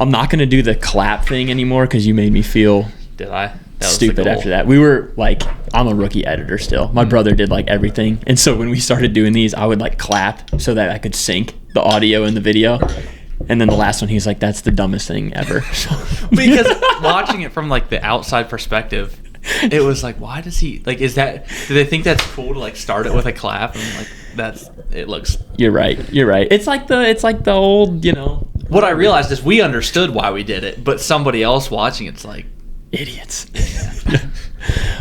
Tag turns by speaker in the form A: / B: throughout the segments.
A: I'm not going to do the clap thing anymore because you made me feel
B: Did I?
A: stupid after that. We were like, I'm a rookie editor still. My brother did like everything. And so when we started doing these, I would like clap so that I could sync the audio and the video. And then the last one, he's like, that's the dumbest thing ever.
B: Because watching it from like the outside perspective, it was like, why does he like? Do they think that's cool to like start it with a clap and like it looks?
A: You're right. It's like the old, you know.
B: What I realized is we understood why we did it, but somebody else watching it's like
A: idiots.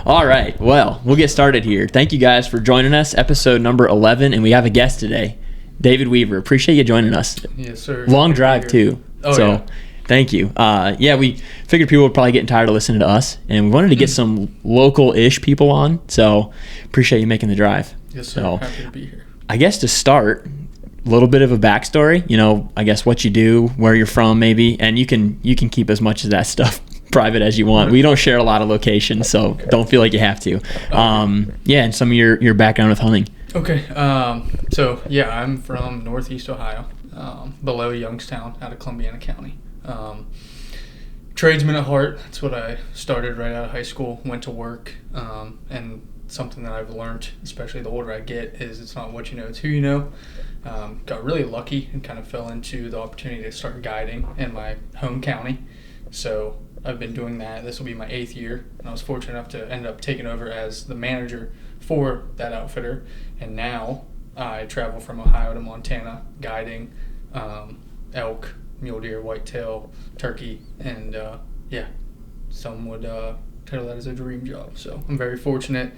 A: All right. Well, we'll get started here. Thank you guys for joining us. Episode number 11, and we have a guest today, David Weaver. Appreciate you joining us.
C: Yes, sir.
A: Long drive too.
C: Oh,
A: so.
C: Yeah.
A: Thank you. We figured people were probably getting tired of listening to us, and we wanted to get some local-ish people on, so appreciate you making the drive.
C: Yes, sir.
A: So,
C: happy to be here.
A: I guess to start, a little bit of a backstory, you know, I guess what you do, where you're from maybe, and you can keep as much of that stuff private as you want. We don't share a lot of locations, so don't feel like you have to. And some of your background with hunting.
C: Okay. I'm from Northeast Ohio, below Youngstown out of Columbiana County. Tradesman at heart. That's what I started right out of high school, went to work, and something that I've learned, especially the older I get, is it's not what you know, it's who you know. Got really lucky and kind of fell into the opportunity to start guiding in my home county. So I've been doing that. This will be my 8th year, and I was fortunate enough to end up taking over as the manager for that outfitter. And now I travel from Ohio to Montana guiding elk, mule deer, whitetail, turkey, and some would title that as a dream job. So I'm very fortunate.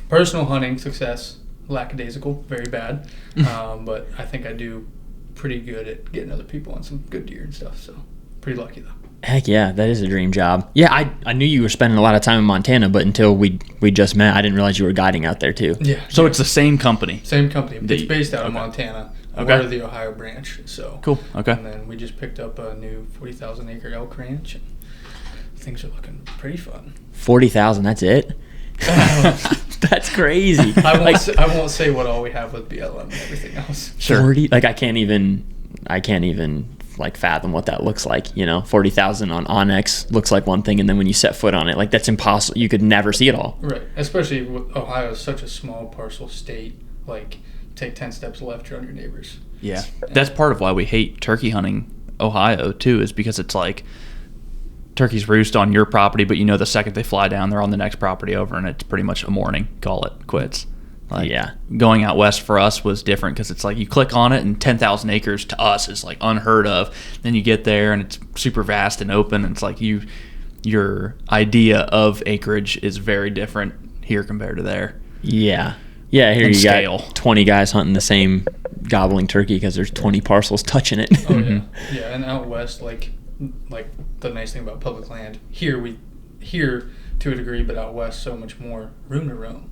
C: Personal hunting success, lackadaisical, very bad, but I think I do pretty good at getting other people on some good deer and stuff. So pretty lucky though.
A: Heck yeah, that is a dream job. Yeah, I knew you were spending a lot of time in Montana, but until we just met, I didn't realize you were guiding out there too.
C: Yeah.
B: So it's the same company.
C: Same company. It's based out of Montana.
B: Okay.
C: We're the Ohio branch. So
B: cool. Okay.
C: And then we just picked up a new 40,000 acre elk ranch, and things are looking pretty fun.
A: 40,000. That's it. That's crazy.
C: I won't say what all we have with BLM and everything else.
A: Sure. 40. Like I can't even like fathom what that looks like. You know, 40,000 on Onyx looks like one thing, and then when you set foot on it, like that's impossible. You could never see it all.
C: Right. Especially with Ohio is such a small parcel state. Like, take 10 steps left, you're on your neighbors.
B: Yeah. That's part of why we hate turkey hunting Ohio too, is because it's like turkeys roost on your property, but you know the second they fly down, they're on the next property over, and it's pretty much a morning. Call it quits. Like,
A: yeah. Going
B: out west for us was different because it's like you click on it and 10,000 acres to us is like unheard of. Then you get there and it's super vast and open, and it's like your idea of acreage is very different here compared to there.
A: Yeah. Yeah, here
B: and
A: you
B: scale.
A: Got 20 guys hunting the same gobbling turkey because there's 20 parcels touching it.
C: Oh, yeah. Yeah, and out west, like the nice thing about public land, here to a degree, but out west so much more room to roam.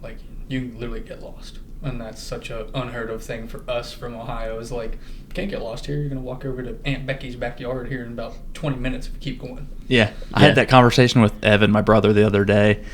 C: Like, you can literally get lost. And that's such a unheard of thing for us from Ohio, is like, you can't get lost here. You're going to walk over to Aunt Becky's backyard here in about 20 minutes if you keep going.
B: Yeah. I had that conversation with Evan, my brother, the other day.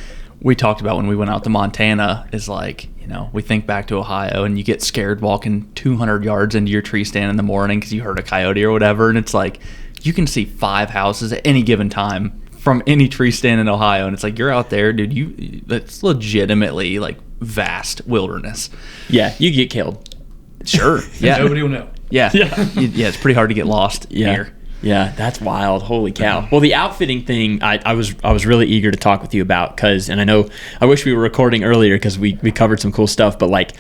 B: We talked about when we went out to Montana is like, you know, we think back to Ohio and you get scared walking 200 yards into your tree stand in the morning because you heard a coyote or whatever. And it's like, you can see 5 houses at any given time from any tree stand in Ohio. And it's like, you're out there, dude, that's legitimately like vast wilderness.
A: Yeah, you get killed.
B: Sure. Yeah.
C: Nobody will know.
B: Yeah. Yeah, it's pretty hard to get lost here.
A: Yeah, that's wild. Holy cow. Well, the outfitting thing, I was really eager to talk with you about because, and I wish we were recording earlier because we covered some cool stuff, but like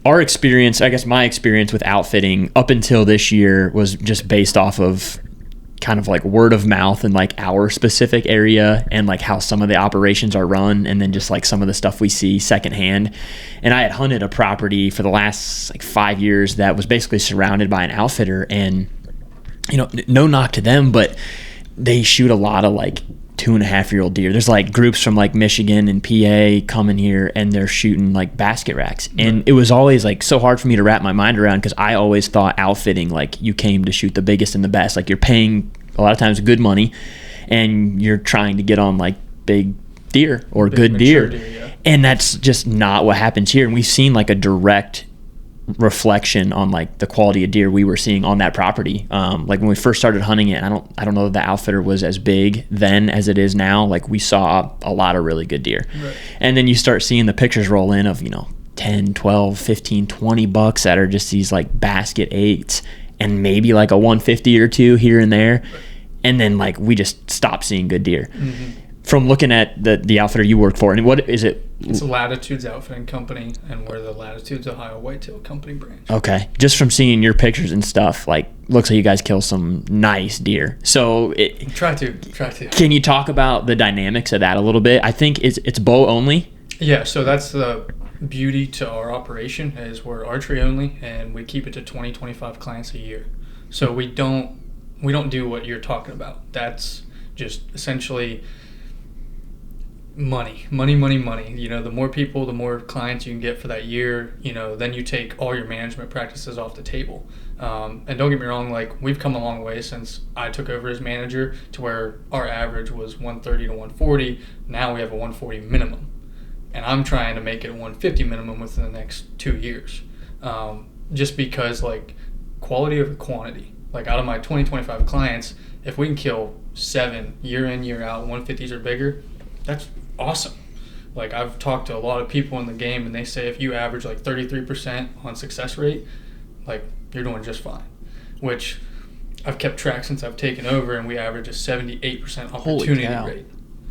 A: our experience, I guess my experience with outfitting up until this year was just based off of kind of like word of mouth and like our specific area and like how some of the operations are run, and then just like some of the stuff we see secondhand. And I had hunted a property for the last like 5 years that was basically surrounded by an outfitter, and you know, no knock to them, but they shoot a lot of like 2.5-year-old deer. There's like groups from like Michigan and PA coming here, and they're shooting like basket racks. And it was always like so hard for me to wrap my mind around, because I always thought outfitting, like you came to shoot the biggest and the best. Like you're paying a lot of times good money, and you're trying to get on like big deer or good deer.
C: Yeah.
A: And that's just not what happens here. And we've seen like a direct reflection on like the quality of deer we were seeing on that property. Like when we first started hunting it, I don't know that the outfitter was as big then as it is now. Like we saw a lot of really good deer. Right. And then you start seeing the pictures roll in of, 10, 12, 15, 20 bucks that are just these like basket 8s and maybe like a 150 or two here and there. Right. And then like we just stopped seeing good deer. Mm-hmm. From looking at the outfitter you work for, and what is it?
C: It's Latitudes Outfitting Company, and we're the Latitudes Ohio Whitetail Company branch.
A: Okay, just from seeing your pictures and stuff, like looks like you guys kill some nice deer. So
C: try to.
A: Can you talk about the dynamics of that a little bit? I think it's bow only.
C: Yeah, so that's the beauty to our operation is we're archery only, and we keep it to 20-25 clients a year. So we don't do what you're talking about. That's just essentially money. The more people, the more clients you can get for that year, then you take all your management practices off the table. And don't get me wrong, like we've come a long way since I took over as manager to where our average was 130 to 140. Now we have a 140 minimum. And I'm trying to make it a 150 minimum within the next 2 years. Just because like quality over quantity. Like out of my 20-25 clients, if we can kill 7 year in, year out, 150s or bigger, that's awesome. Like I've talked to a lot of people in the game and they say if you average like 33% on success rate, like you're doing just fine, which I've kept track since I've taken over, and we average a 78% opportunity rate.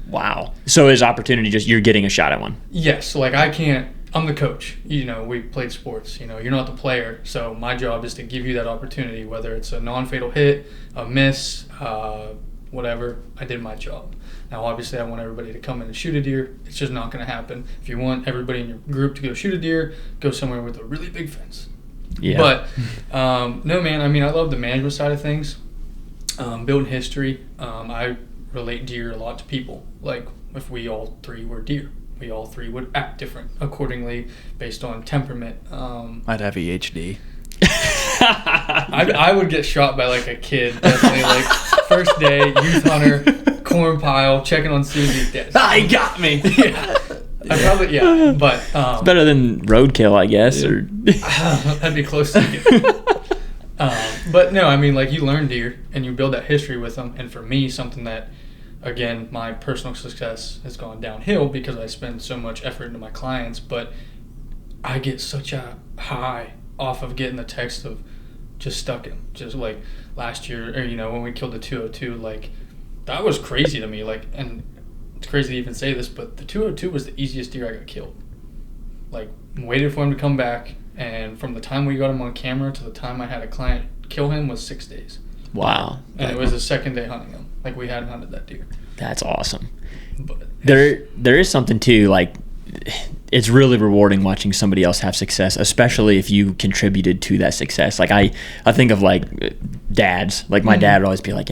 A: Wow. So is opportunity just you're getting a shot at one?
C: Yes. Like I'm the coach. We played sports. You're not the player. So my job is to give you that opportunity, whether it's a non-fatal hit, a miss, whatever. I did my job. Now, obviously, I want everybody to come in and shoot a deer. It's just not going to happen. If you want everybody in your group to go shoot a deer, go somewhere with a really big fence. Yeah. But, no, man, I love the management side of things. Building history. I relate deer a lot to people. Like, if we all three were deer, we all three would act different accordingly based on temperament.
B: I'd have EHD.
C: I would get shot by like a kid, definitely. Like first day, youth hunter, corn pile, checking on Susie.
A: He got me.
C: Yeah. But
A: it's better than roadkill, I guess. Or
C: that'd be close to it. But no, like you learn deer and you build that history with them. And for me, something that, again, my personal success has gone downhill because I spend so much effort into my clients. But I get such a high off of getting the text of just stuck him. Just like last year, or when we killed the 202, like that was crazy to me. Like, and it's crazy to even say this, but the 202 was the easiest deer I got killed. Like, waited for him to come back, and from the time we got him on camera to the time I had a client kill him was 6 days.
A: Wow.
C: And it was the second day hunting him. Like, we hadn't hunted that deer.
A: That's awesome. But there is something too, like, it's really rewarding watching somebody else have success, especially if you contributed to that success. Like I think of like dads. Like my dad would always be like,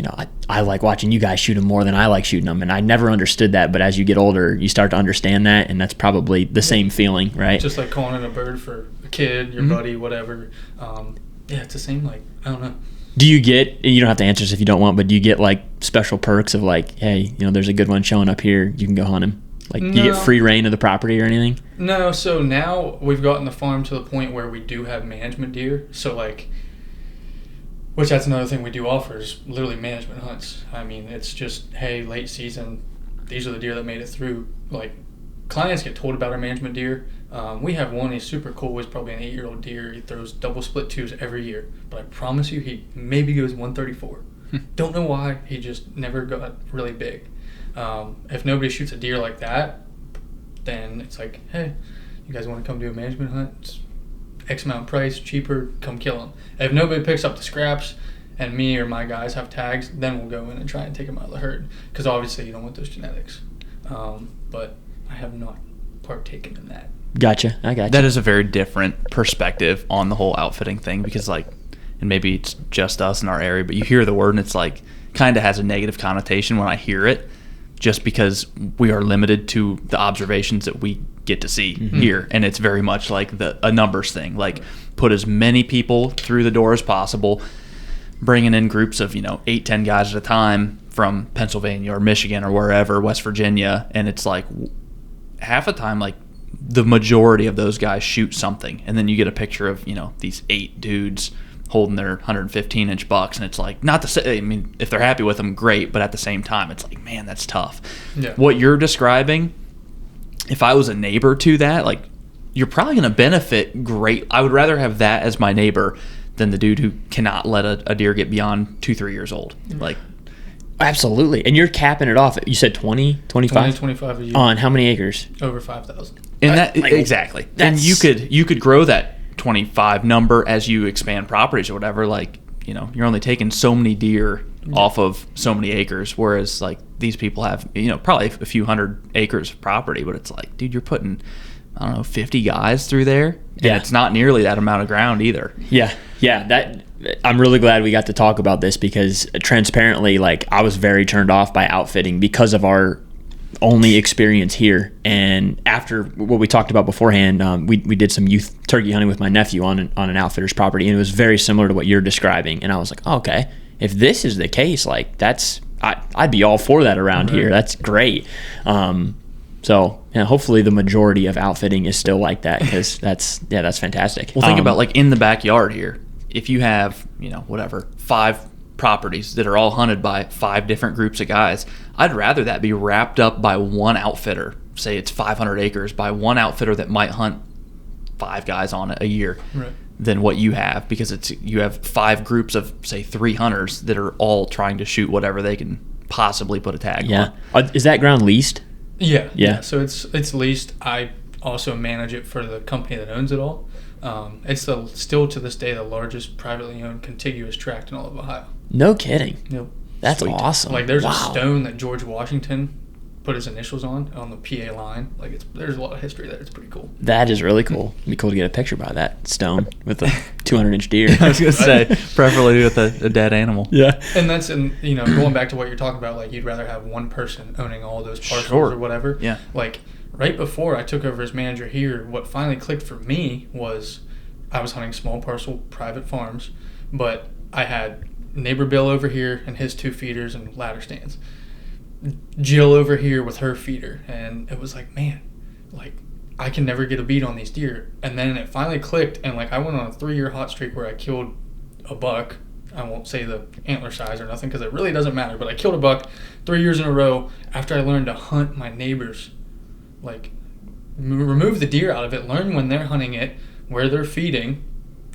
A: I like watching you guys shoot them more than I like shooting them, and I never understood that. But as you get older, you start to understand that, and that's probably the same feeling, right?
C: Just like calling in a bird for a kid, your buddy, whatever. It's the same. Like I don't know.
A: Do you get? You don't have to answer this if you don't want, but do you get like special perks of like, hey, there's a good one showing up here, you can go hunt him? Like, you get free reign of the property or anything?
C: No, so now we've gotten the farm to the point where we do have management deer. So, like, which that's another thing we do offer is literally management hunts. It's just, hey, late season, these are the deer that made it through. Like, clients get told about our management deer. We have one, he's super cool. He's probably an 8-year-old deer. He throws double split twos every year. But I promise you, he maybe goes 134. Don't know why. He just never got really big. If nobody shoots a deer like that, then it's like, hey, you guys want to come do a management hunt? It's X amount price, cheaper, come kill them. If nobody picks up the scraps and me or my guys have tags, then we'll go in and try and take them out of the herd. Because obviously you don't want those genetics. But I have not partaken in that.
A: Gotcha. I gotcha.
B: That is a very different perspective on the whole outfitting thing because, like, and maybe it's just us in our area, but you hear the word and it's like kind of has a negative connotation when I hear it. Just because we are limited to the observations that we get to see here. And it's very much like a numbers thing. Like, put as many people through the door as possible, bringing in groups of, 8-10 guys at a time from Pennsylvania or Michigan or wherever, West Virginia. And it's like half the time, like, the majority of those guys shoot something, and then you get a picture of these 8 dudes holding their 115-inch bucks, and it's like, not to say, I mean, if they're happy with them, great, but at the same time, it's like, man, that's tough.
C: Yeah.
B: What you're describing, if I was a neighbor to that, like, you're probably going to benefit great. I would rather have that as my neighbor than the dude who cannot let a deer get beyond 2-3 years old. Like,
A: absolutely. And you're capping it off. You said 20, 25?
C: 25 a year.
A: On how many acres?
C: Over 5,000.
B: And that exactly. And you could grow that 25 number as you expand properties or whatever. Like, you're only taking so many deer off of so many acres, whereas like these people have probably a few hundred acres of property, but it's like, dude, you're putting, I don't know, 50 guys through there, and it's not nearly that amount of ground either.
A: Yeah. That I'm really glad we got to talk about this, because transparently, like, I was very turned off by outfitting because of our only experience here. And after what we talked about beforehand, we did some youth turkey hunting with my nephew on an outfitter's property, and it was very similar to what you're describing. And I was like, oh, okay, if this is the case, like, I'd be all for that around here. That's great. So hopefully the majority of outfitting is still like that, because that's fantastic.
B: Well, think about like in the backyard here. If you have 5 properties that are all hunted by 5 different groups of guys, I'd rather that be wrapped up by one outfitter. Say it's 500 acres by one outfitter that might hunt 5 guys on it a year,
C: right,
B: than what you have, because you have 5 groups of, say, 3 hunters that are all trying to shoot whatever they can possibly put a tag on.
A: Is that ground leased?
C: Yeah. So it's leased. I also manage it for the company that owns it all. It's still to this day the largest privately owned contiguous tract in all of Ohio.
A: No kidding.
C: Yep.
A: That's awesome.
C: Like, there's a stone that George Washington put his initials on the PA line. Like, there's a lot of history there. It's pretty cool.
A: That is really cool. It'd be cool to get a picture by that stone with a 200-inch deer.
B: I was gonna say, preferably with a dead animal.
A: Yeah.
C: And that's going back to what you're talking about. Like, you'd rather have one person owning all those parcels or whatever.
B: Yeah.
C: Like, right before I took over as manager here, what finally clicked for me was I was hunting small parcel private farms, but I had neighbor Bill over here and his 2 feeders and ladder stands. Jill over here with her feeder, and it was like, man, like, I can never get a beat on these deer. And then it finally clicked, and like, I went on a 3-year hot streak where I killed a buck. I won't say the antler size or nothing, because it really doesn't matter, but I killed a buck 3 years in a row after I learned to hunt my neighbors. Like, remove the deer out of it, learn when they're hunting it, where they're feeding.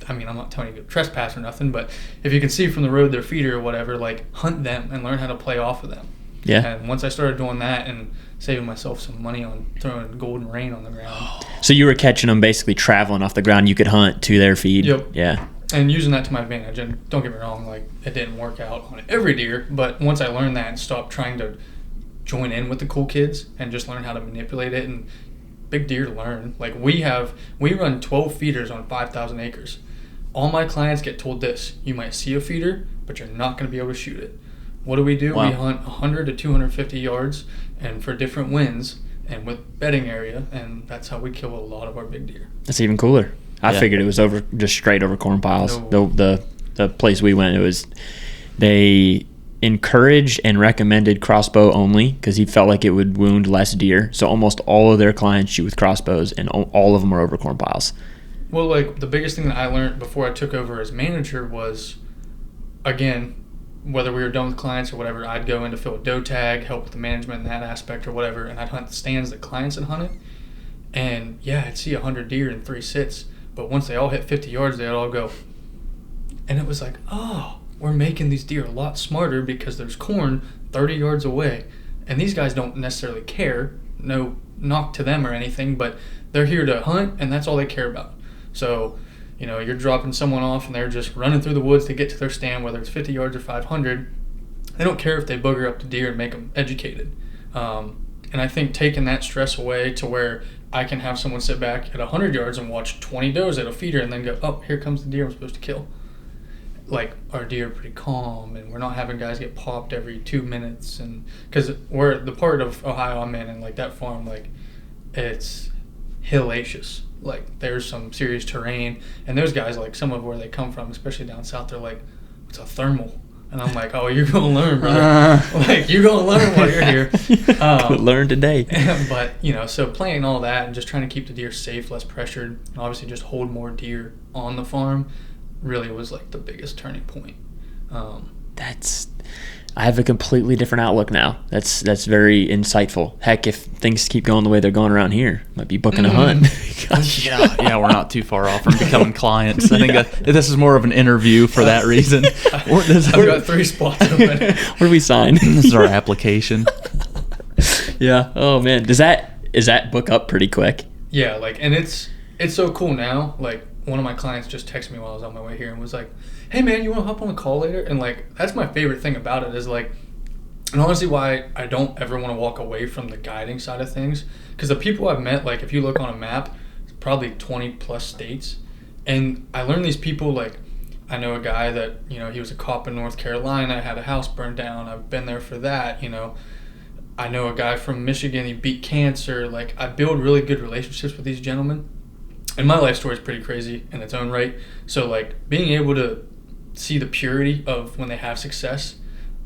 C: I mean, I'm not telling you to trespass or nothing, but if you can see from the road their feeder or whatever, like, hunt them and learn how to play off of them.
A: Yeah.
C: And once I started doing that and saving myself some money on throwing golden rain on the ground.
A: So you were catching them basically traveling off the ground. You could hunt to their feed.
C: Yep.
A: Yeah.
C: And using that to my advantage. And don't get me wrong, like, it didn't work out on every deer, but once I learned that and stopped trying to join in with the cool kids and just learn how to manipulate it, and big deer learn. Like, we run 12 feeders on 5,000 acres. All my clients get told this: you might see a feeder, but you're not going to be able to shoot it. What do?
A: Wow.
C: We hunt 100 to 250 yards, and for different winds and with bedding area, and that's how we kill a lot of our big deer.
A: That's even cooler. I figured it was just straight over corn piles.
C: No.
A: The place we went, they encouraged and recommended crossbow only, because he felt like it would wound less deer. So almost all of their clients shoot with crossbows, and all of them are over corn piles.
C: Well, like, the biggest thing that I learned before I took over as manager was, again, whether we were done with clients or whatever, I'd go in to fill a doe tag, help with the management in that aspect or whatever, and I'd hunt the stands that clients had hunted. And yeah, I'd see 100 deer in 3 sits, but once they all hit 50 yards, they'd all go. And it was like, oh, we're making these deer a lot smarter because there's corn 30 yards away. And these guys don't necessarily care, no knock to them or anything, but they're here to hunt, and that's all they care about. So, you're dropping someone off and they're just running through the woods to get to their stand, whether it's 50 yards or 500. They don't care if they booger up the deer and make them educated. And I think taking that stress away to where I can have someone sit back at 100 yards and watch 20 does at a feeder and then go, oh, here comes the deer I'm supposed to kill. Like, our deer are pretty calm, and we're not having guys get popped every 2 minutes. And because we're the part of Ohio I'm in, and like that farm, like, it's hellacious. Like, there's some serious terrain, and those guys, like, some of where they come from, especially down south, they're like, it's a thermal. And I'm like, oh, you're going to learn, brother. Like, you're going to learn while you're here.
A: Learn today.
C: But, so playing all that and just trying to keep the deer safe, less pressured, and obviously just hold more deer on the farm really was like the biggest turning point.
A: I have a completely different outlook now. That's very insightful. Heck, if things keep going the way they're going around here, might be booking a hunt.
B: Yeah, we're not too far off from becoming clients. I think this is more of an interview for that reason.
C: I've got 3 spots open.
A: Where do we sign?
B: This is our application.
A: Yeah. Oh man, is that book up pretty quick?
C: Yeah, like, and it's so cool now. Like, one of my clients just texted me while I was on my way here and was like, hey man, you want to hop on a call later? And like, that's my favorite thing about it is like, and honestly why I don't ever want to walk away from the guiding side of things, because the people I've met, like if you look on a map, it's probably 20 plus states, and I learned these people. Like, I know a guy that, he was a cop in North Carolina, had a house burned down, I've been there for that. I know a guy from Michigan, he beat cancer. Like, I build really good relationships with these gentlemen, and my life story is pretty crazy in its own right. So like, being able to see the purity of when they have success,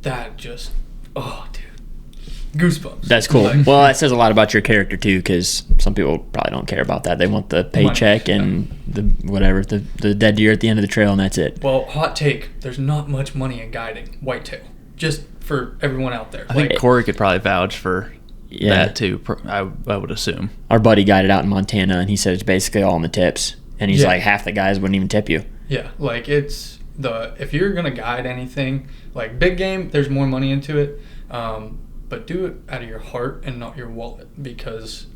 C: that just, oh dude, goosebumps.
A: That's cool. Well, that says a lot about your character too, because some people probably don't care about that. They want the paycheck and the whatever, the dead deer at the end of the trail, and that's it.
C: Well, hot take, there's not much money in guiding whitetail, just for everyone out there.
B: I think Corey could probably vouch for that too, I would assume.
A: Our buddy guided out in Montana, and he said it's basically all in the tips, and he's like, half the guys wouldn't even tip you.
C: Yeah, like if you're gonna guide anything, like big game, there's more money into it, but do it out of your heart and not your wallet, because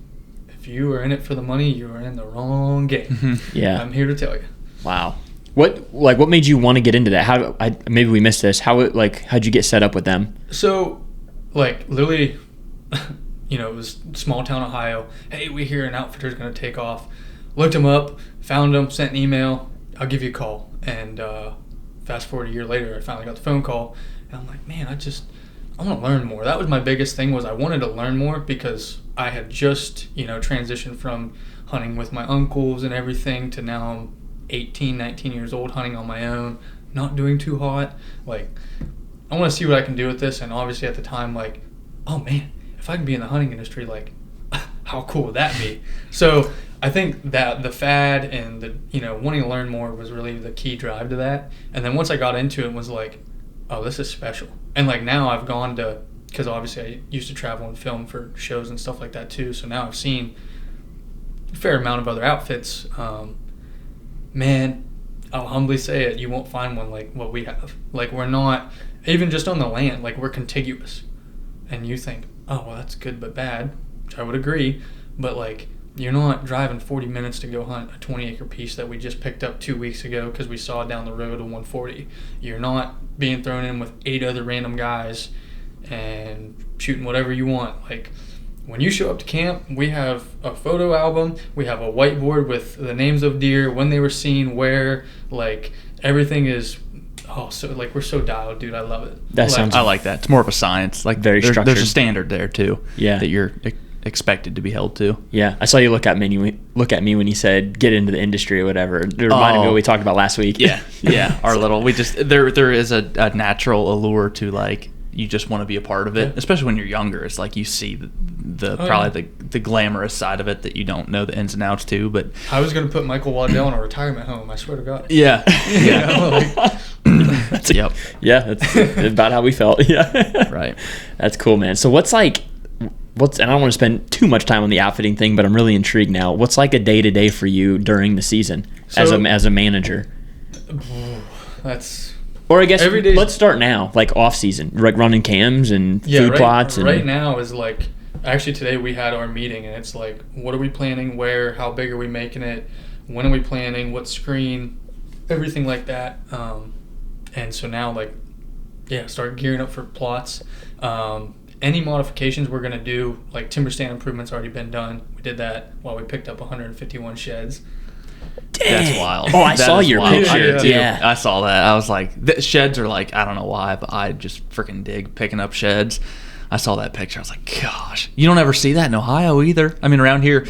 C: if you are in it for the money, you are in the wrong game.
A: Yeah,
C: I'm here to tell you.
A: Wow. What made you want to get into that? Maybe we missed this. How'd you get set up with them?
C: So, like, literally, it was small town Ohio. Hey, we hear an outfitter's gonna take off. Looked him up, found him, sent an email. I'll give you a call. And fast forward a year later, I finally got the phone call, and I'm like, man, I want to learn more. That was my biggest thing, was I wanted to learn more, because I had just, transitioned from hunting with my uncles and everything to now I'm 18, 19 years old hunting on my own, not doing too hot. Like, I want to see what I can do with this. And obviously at the time, like, oh man, if I can be in the hunting industry, like, how cool would that be? So I think that the fad and the, wanting to learn more was really the key drive to that. And then once I got into it, was like, oh, this is special. And like, now I've gone to, because obviously I used to travel and film for shows and stuff like that too. So now I've seen a fair amount of other outfits. Man, I'll humbly say it, you won't find one like what we have. Like, we're not, even just on the land, like, we're contiguous. And you think, oh, well, that's good but bad, which I would agree. But like, you're not driving 40 minutes to go hunt a 20-acre piece that we just picked up 2 weeks ago because we saw down the road a 140. You're not being thrown in with 8 other random guys and shooting whatever you want. Like, when you show up to camp, we have a photo album, we have a whiteboard with the names of deer, when they were seen, where, like, everything is, so, like, we're so dialed, dude. I love it.
B: I like that. It's more of a science. Like,
A: very structured.
B: There's a standard there, too, that you're expected to be held to.
A: Yeah, I saw you look at me when you said get into the industry or whatever. It reminded me of what we talked about last week.
B: Yeah. There is a natural allure to, like, you just want to be a part of it, especially when you're younger. It's like you see the glamorous side of it that you don't know the ins and outs to. But
C: I was going to put Michael Waddell in a retirement home, I swear to God.
B: Yeah.
A: That's about how we felt. Yeah.
B: Right.
A: That's cool, man. So and I don't want to spend too much time on the outfitting thing, but I'm really intrigued now. What's like a day-to-day for you during the season as a manager? Or I guess let's start now, like off season, like running cams and food plots.
C: Right now is like, actually today we had our meeting, and it's like, what are we planning, where, how big are we making it, when are we planning, what screen, everything like that. And so now, like, start gearing up for plots. Any modifications we're going to do, like timber stand improvements already been done. We did that while we picked up 151 sheds.
A: Dang.
B: That's wild.
A: Oh, I saw your picture.
B: Yeah, I saw that. I was like, sheds are like, I don't know why, but I just freaking dig picking up sheds. I saw that picture. I was like, gosh, you don't ever see that in Ohio either. I mean, around here,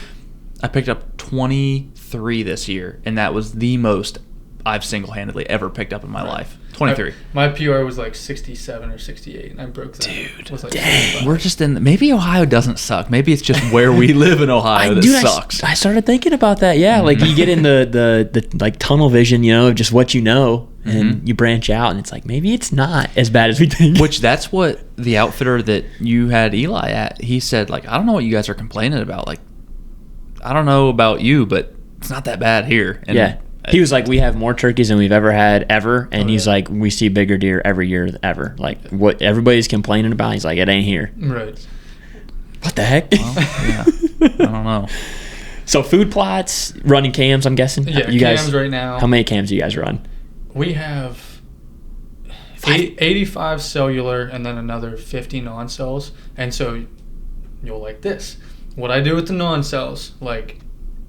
B: I picked up 23 this year, and that was the most I've single-handedly ever picked up in my life. 23.
C: My PR was like 67 or 68, and I broke that.
A: Dude,
C: was like
A: dang.
C: 65.
B: We're just in. Maybe Ohio doesn't suck. Maybe it's just where we live in Ohio that sucks.
A: I started thinking about that. Yeah, like you get in the like tunnel vision, of just what you know, and you branch out, and it's like maybe it's not as bad as we think.
B: Which that's what the outfitter that you had Eli at. He said, like, I don't know what you guys are complaining about. Like, I don't know about you, but it's not that bad here. And
A: yeah. He was like, we have more turkeys than we've ever had ever, and he's like, we see bigger deer every year ever. Like what everybody's complaining about, he's like, it ain't here.
C: Right.
A: What the heck?
B: Well, yeah. I don't know.
A: So food plots, running cams, I'm guessing.
C: Yeah,
A: you
C: cams
A: guys,
C: right now.
A: How many cams do you guys run?
C: We have 85 cellular and then another 50 non-cells. And so you'll like this. What I do with the non-cells, like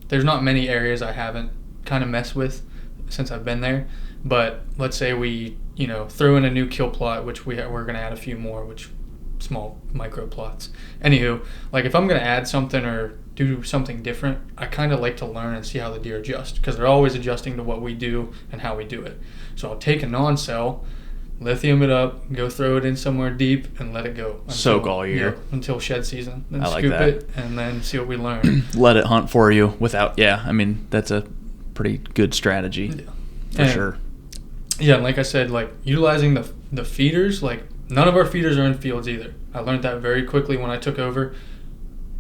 C: there's not many areas I haven't kind of messed with since I've been there. But let's say we, throw in a new kill plot, which we're going to add a few more, which small micro plots. Anywho, like if I'm going to add something or do something different, I kind of like to learn and see how the deer adjust because they're always adjusting to what we do and how we do it. So I'll take a non-cell, lithium it up, go throw it in somewhere deep, and let it go.
B: Soak all year.
C: Until shed season. Then
B: I like
C: scoop
B: that.
C: it and then see what we learn.
B: Let it hunt for you without, that's a pretty good strategy for sure.
C: Yeah, and like I said, like utilizing the feeders, like none of our feeders are in fields either. I learned that very quickly when I took over.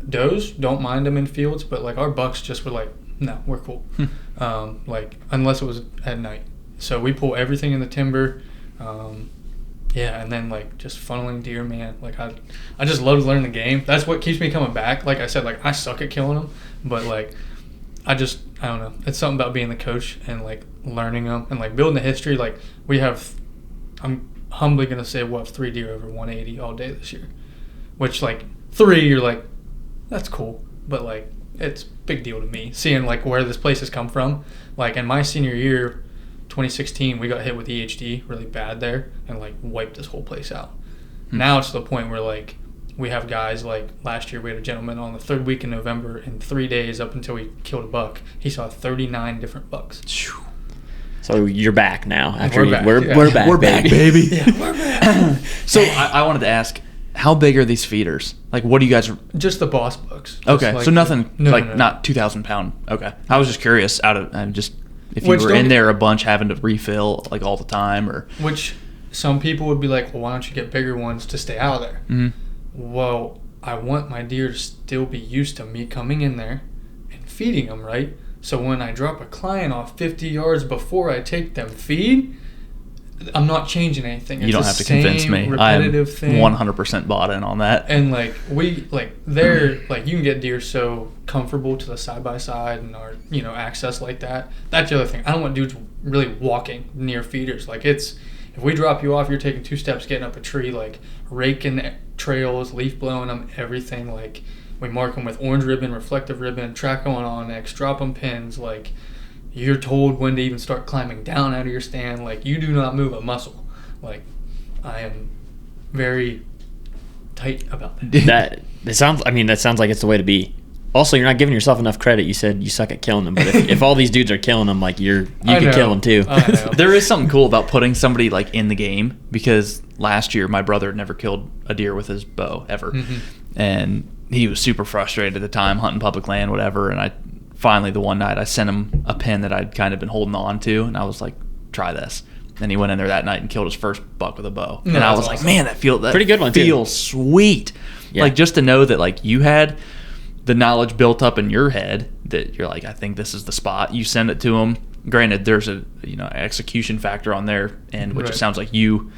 C: Does don't mind them in fields, but like our bucks just were like, no, we're cool. Like unless it was at night. So we pull everything in the timber. And then like just funneling deer, man. Like I just love to learn the game. That's what keeps me coming back. Like I said, like I suck at killing them, but like I don't know. It's something about being the coach and like learning them and like building the history. Like I'm humbly gonna say we'll have 3 deer over 180 all day this year, which like 3 you're like, that's cool, but like it's a big deal to me seeing like where this place has come from. Like in my senior year, 2016, we got hit with EHD really bad there and like wiped this whole place out. Now it's to the point where like we have guys like last year we had a gentleman on the 3rd week in November in 3 days up until we killed a buck. He saw 39 different bucks.
A: So you're back now.
C: We're back.
A: We're back. We're back, baby.
C: Yeah, we're back.
B: So I wanted to ask, how big are these feeders? Like, what do you guys?
C: Just the boss bucks. Just
B: Okay,
C: like
B: so nothing
C: no.
B: not 2,000 pound. Okay, I was just curious. If you
C: Which
B: were
C: don't
B: in
C: get-
B: there a bunch, having to refill like all the time, or
C: Which some people would be like, well, why don't you get bigger ones to stay out of there?
B: Mhm.
C: Well, I want my deer to still be used to me coming in there and feeding them, right? So when I drop a client off 50 yards before I take them feed, I'm not changing anything.
B: you don't
C: the
B: have to convince
C: same
B: me. I'm
C: repetitive thing.
B: 100% bought in on that.
C: And like they're like, you can get deer so comfortable to the side by side and our access like that. That's the other thing. I don't want dudes really walking near feeders. Like if we drop you off, you're taking 2 steps getting up a tree, like raking trails, leaf blowing them, everything. Like we mark them with orange ribbon, reflective ribbon, track them on onyx, drop them pins. Like you're told when to even start climbing down out of your stand. Like you do not move a muscle. Like I am very tight about that.
A: That sounds like it's the way to be. Also, you're not giving yourself enough credit. You said you suck at killing them, but if all these dudes are killing them, like you can kill them too.
C: I know.
B: There is something cool about putting somebody like in the game, because last year my brother had never killed a deer with his bow ever, and he was super frustrated at the time hunting public land, whatever. And I finally the one night I sent him a pin that I'd kind of been holding on to, and I was like, try this. And he went in there that night and killed his first buck with a bow. And I was like, man, that
A: pretty good one too.
B: Feels sweet.
A: Yeah.
B: Like just to know that like you had the knowledge built up in your head that you're like, I think this is the spot. You send it to them. Granted, there's a execution factor on their end, which
C: Right.
B: it sounds like you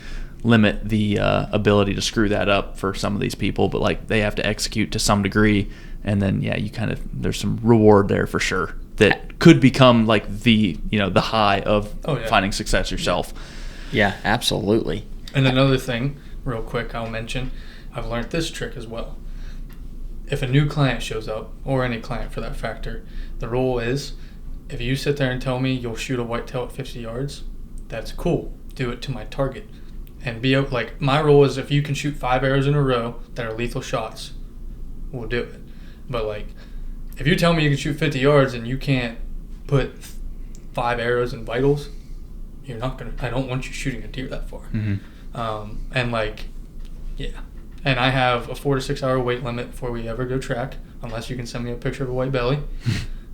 B: limit the ability to screw that up for some of these people, but like they have to execute to some degree, and then you kind of there's some reward there for sure that could become like the the high of finding success yourself.
A: Yeah, absolutely.
C: And another thing, real quick, I'll mention, I've learned this trick as well. If a new client shows up, or any client for that factor, the rule is, if you sit there and tell me you'll shoot a whitetail at 50 yards, that's cool. Do it to my target. And like, my rule is if you can shoot 5 arrows in a row that are lethal shots, we'll do it. But like, if you tell me you can shoot 50 yards and you can't put 5 arrows in vitals, I don't want you shooting a deer that far.
B: Mm-hmm.
C: And like, yeah. And I have a 4 to 6 hour weight limit before we ever go track, unless you can send me a picture of a white belly.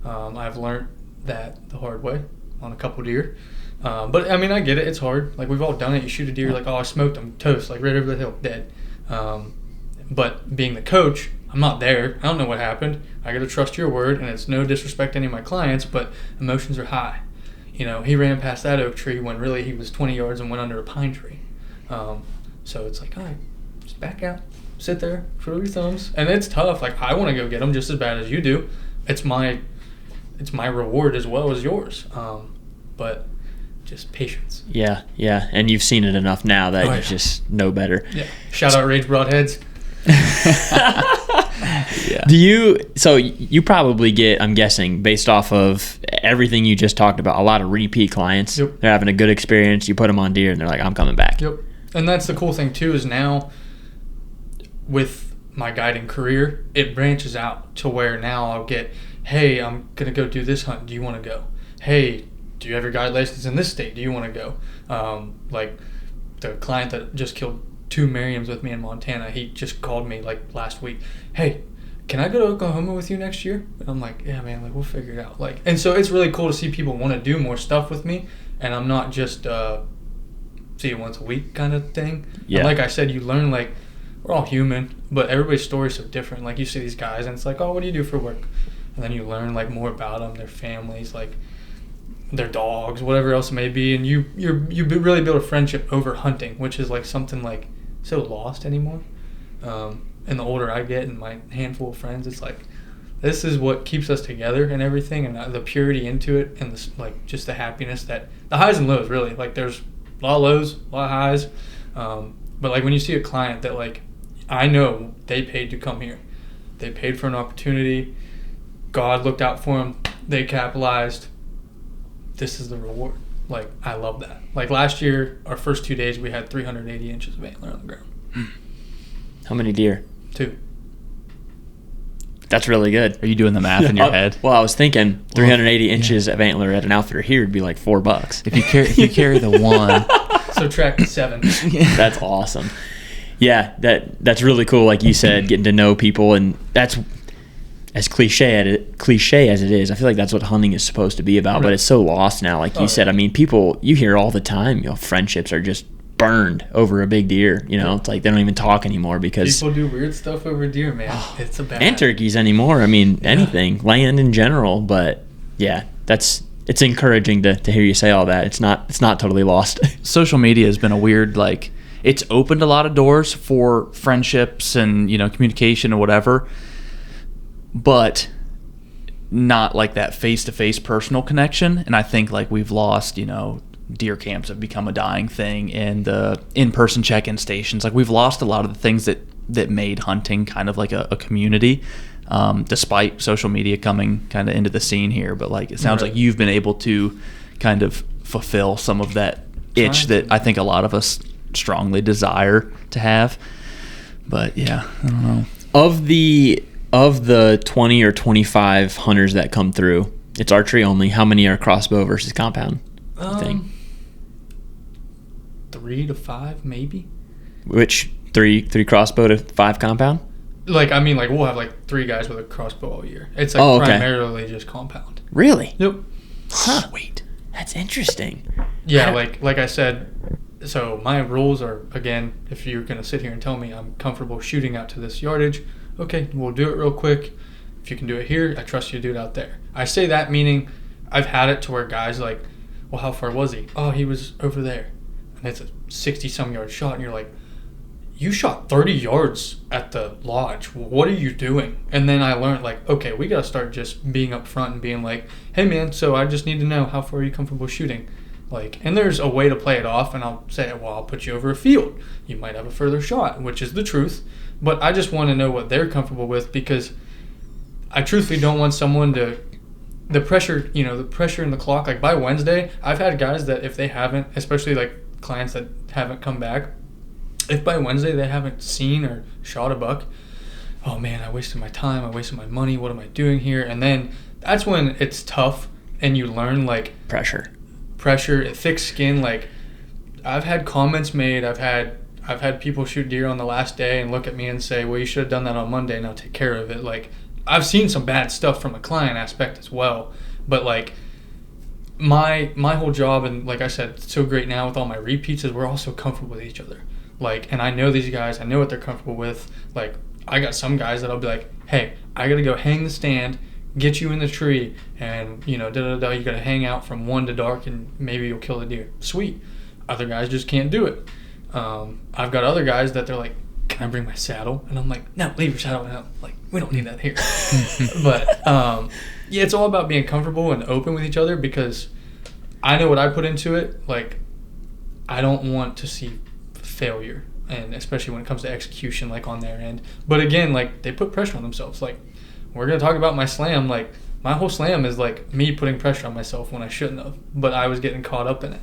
C: I've learned that the hard way on a couple deer. But I mean, I get it. It's hard. Like, we've all done it. You shoot a deer, like, oh, I smoked him, toast, like right over the hill, dead. But being the coach, I'm not there. I don't know what happened. I got to trust your word, and it's no disrespect to any of my clients, but emotions are high. You know, he ran past that oak tree when really he was 20 yards and went under a pine tree. So it's like, all right, just back out, sit there, twiddle your thumbs. And it's tough. Like, I want to go get him just as bad as you do. It's my reward as well as yours. But just patience.
A: Yeah. And you've seen it enough now that you just know better.
C: Yeah. Shout out Rage Broadheads.
A: Yeah. So you probably get, I'm guessing, based off of everything you just talked about, a lot of repeat clients.
C: Yep.
A: They're having a good experience. You put them on deer and they're like, I'm coming back.
C: Yep. And that's the cool thing too, is now with my guiding career, it branches out to where now I'll get, hey, I'm going to go do this hunt. Do you want to go? Hey, do you have your guide license in this state? Do you want to go? Like the client that just killed 2 Merriams with me in Montana, he just called me like last week. Hey, can I go to Oklahoma with you next year? And I'm like, yeah, man, like we'll figure it out. Like, and so it's really cool to see people want to do more stuff with me, and I'm not just see you once a week kind of thing.
A: Yeah.
C: And like I said, you learn, like, we're all human, but everybody's story is so different. Like, you see these guys and it's like, oh, what do you do for work? And then you learn like more about them, their families, like their dogs, whatever else it may be, and you really build a friendship over hunting, which is like something like so lost anymore. And the older I get and my handful of friends, it's like, this is what keeps us together and everything, and the purity into it, and this, like, just the happiness, that the highs and lows, really. Like, there's a lot of lows, a lot of highs, but like when you see a client that, like, I know they paid to come here, they paid for an opportunity, God looked out for them, they capitalized, this is the reward. Like, I love that. Like, last year, our first 2 days, we had 380 inches of antler on the ground.
A: How many deer?
C: 2.
A: That's really good.
B: Are you doing the math in your head?
A: Well, I was thinking 380 inches of antler at an outfitter here would be like $4.
B: If you carry the one,
C: So track 7.
A: That's awesome. Yeah, that's really cool. Like you said, getting to know people, and that's as cliche as it is. I feel like that's what hunting is supposed to be about, but it's so lost now. Like you said, I mean, people, you hear all the time, friendships are just burned over a big deer. It's like they don't even talk anymore because
C: people do weird stuff over deer, man. It's a bad.
A: And turkeys anymore. I mean, anything, land in general. But yeah, it's encouraging to hear you say all that. It's not totally lost.
B: Social media has been a weird, like, it's opened a lot of doors for friendships and communication or whatever, but not like that face-to-face personal connection. And I think, like, we've lost, deer camps have become a dying thing, and the in-person check-in stations, like, we've lost a lot of the things that made hunting kind of like a community, despite social media coming kind of into the scene here. But, like, it sounds like you've been able to kind of fulfill some of that itch that I think a lot of us strongly desire to have. But yeah, I don't know.
A: Of the 20 or 25 hunters that come through, it's archery only. How many are crossbow versus compound? I think
C: 3 to 5, maybe.
A: Which 3 crossbow to 5 compound?
C: Like, I mean, like, we'll have like 3 guys with a crossbow all year. It's like primarily just compound.
A: Really?
C: Yep.
A: Huh. Sweet. That's interesting.
C: Yeah, like I said, so my rules are, again, if you're going to sit here and tell me I'm comfortable shooting out to this yardage, okay, we'll do it real quick. If you can do it here, I trust you to do it out there. I say that meaning I've had it to where guys like, well, how far was he? Oh, he was over there. And it's a 60-some yard shot, and you're like, you shot 30 yards at the lodge. What are you doing? And then I learned, like, okay, we got to start just being up front and being like, hey, man, so I just need to know how far are you comfortable shooting? Like, and there's a way to play it off, and I'll say, well, I'll put you over a field. You might have a further shot, which is the truth. But I just want to know what they're comfortable with, because I truthfully don't want someone to, the pressure in the clock. Like, by Wednesday, I've had guys that if they haven't, especially like clients that haven't come back, if by Wednesday they haven't seen or shot a buck, oh man, I wasted my time, I wasted my money, what am I doing here? And then that's when it's tough, and you learn, like, pressure, thick skin. Like, I've had comments made. I've had people shoot deer on the last day and look at me and say, well, you should have done that on Monday. Now take care of it. Like, I've seen some bad stuff from a client aspect as well. But, like, my whole job, and like I said, it's so great now with all my repeats, is we're all so comfortable with each other. Like, and I know these guys. I know what they're comfortable with. Like, I got some guys that I'll be like, hey, I got to go hang the stand, get you in the tree, and, you know, da-da-da, you got to hang out from 1 to dark, and maybe you'll kill the deer. Sweet. Other guys just can't do it. I've got other guys that they're like, can I bring my saddle? And I'm like, no, leave your saddle out. Like, we don't need that here. But, yeah, it's all about being comfortable and open with each other, because I know what I put into it. Like, I don't want to see failure, and especially when it comes to execution, like, on their end. But again, like, they put pressure on themselves. Like, we're going to talk about my slam. Like, my whole slam is like me putting pressure on myself when I shouldn't have, but I was getting caught up in it.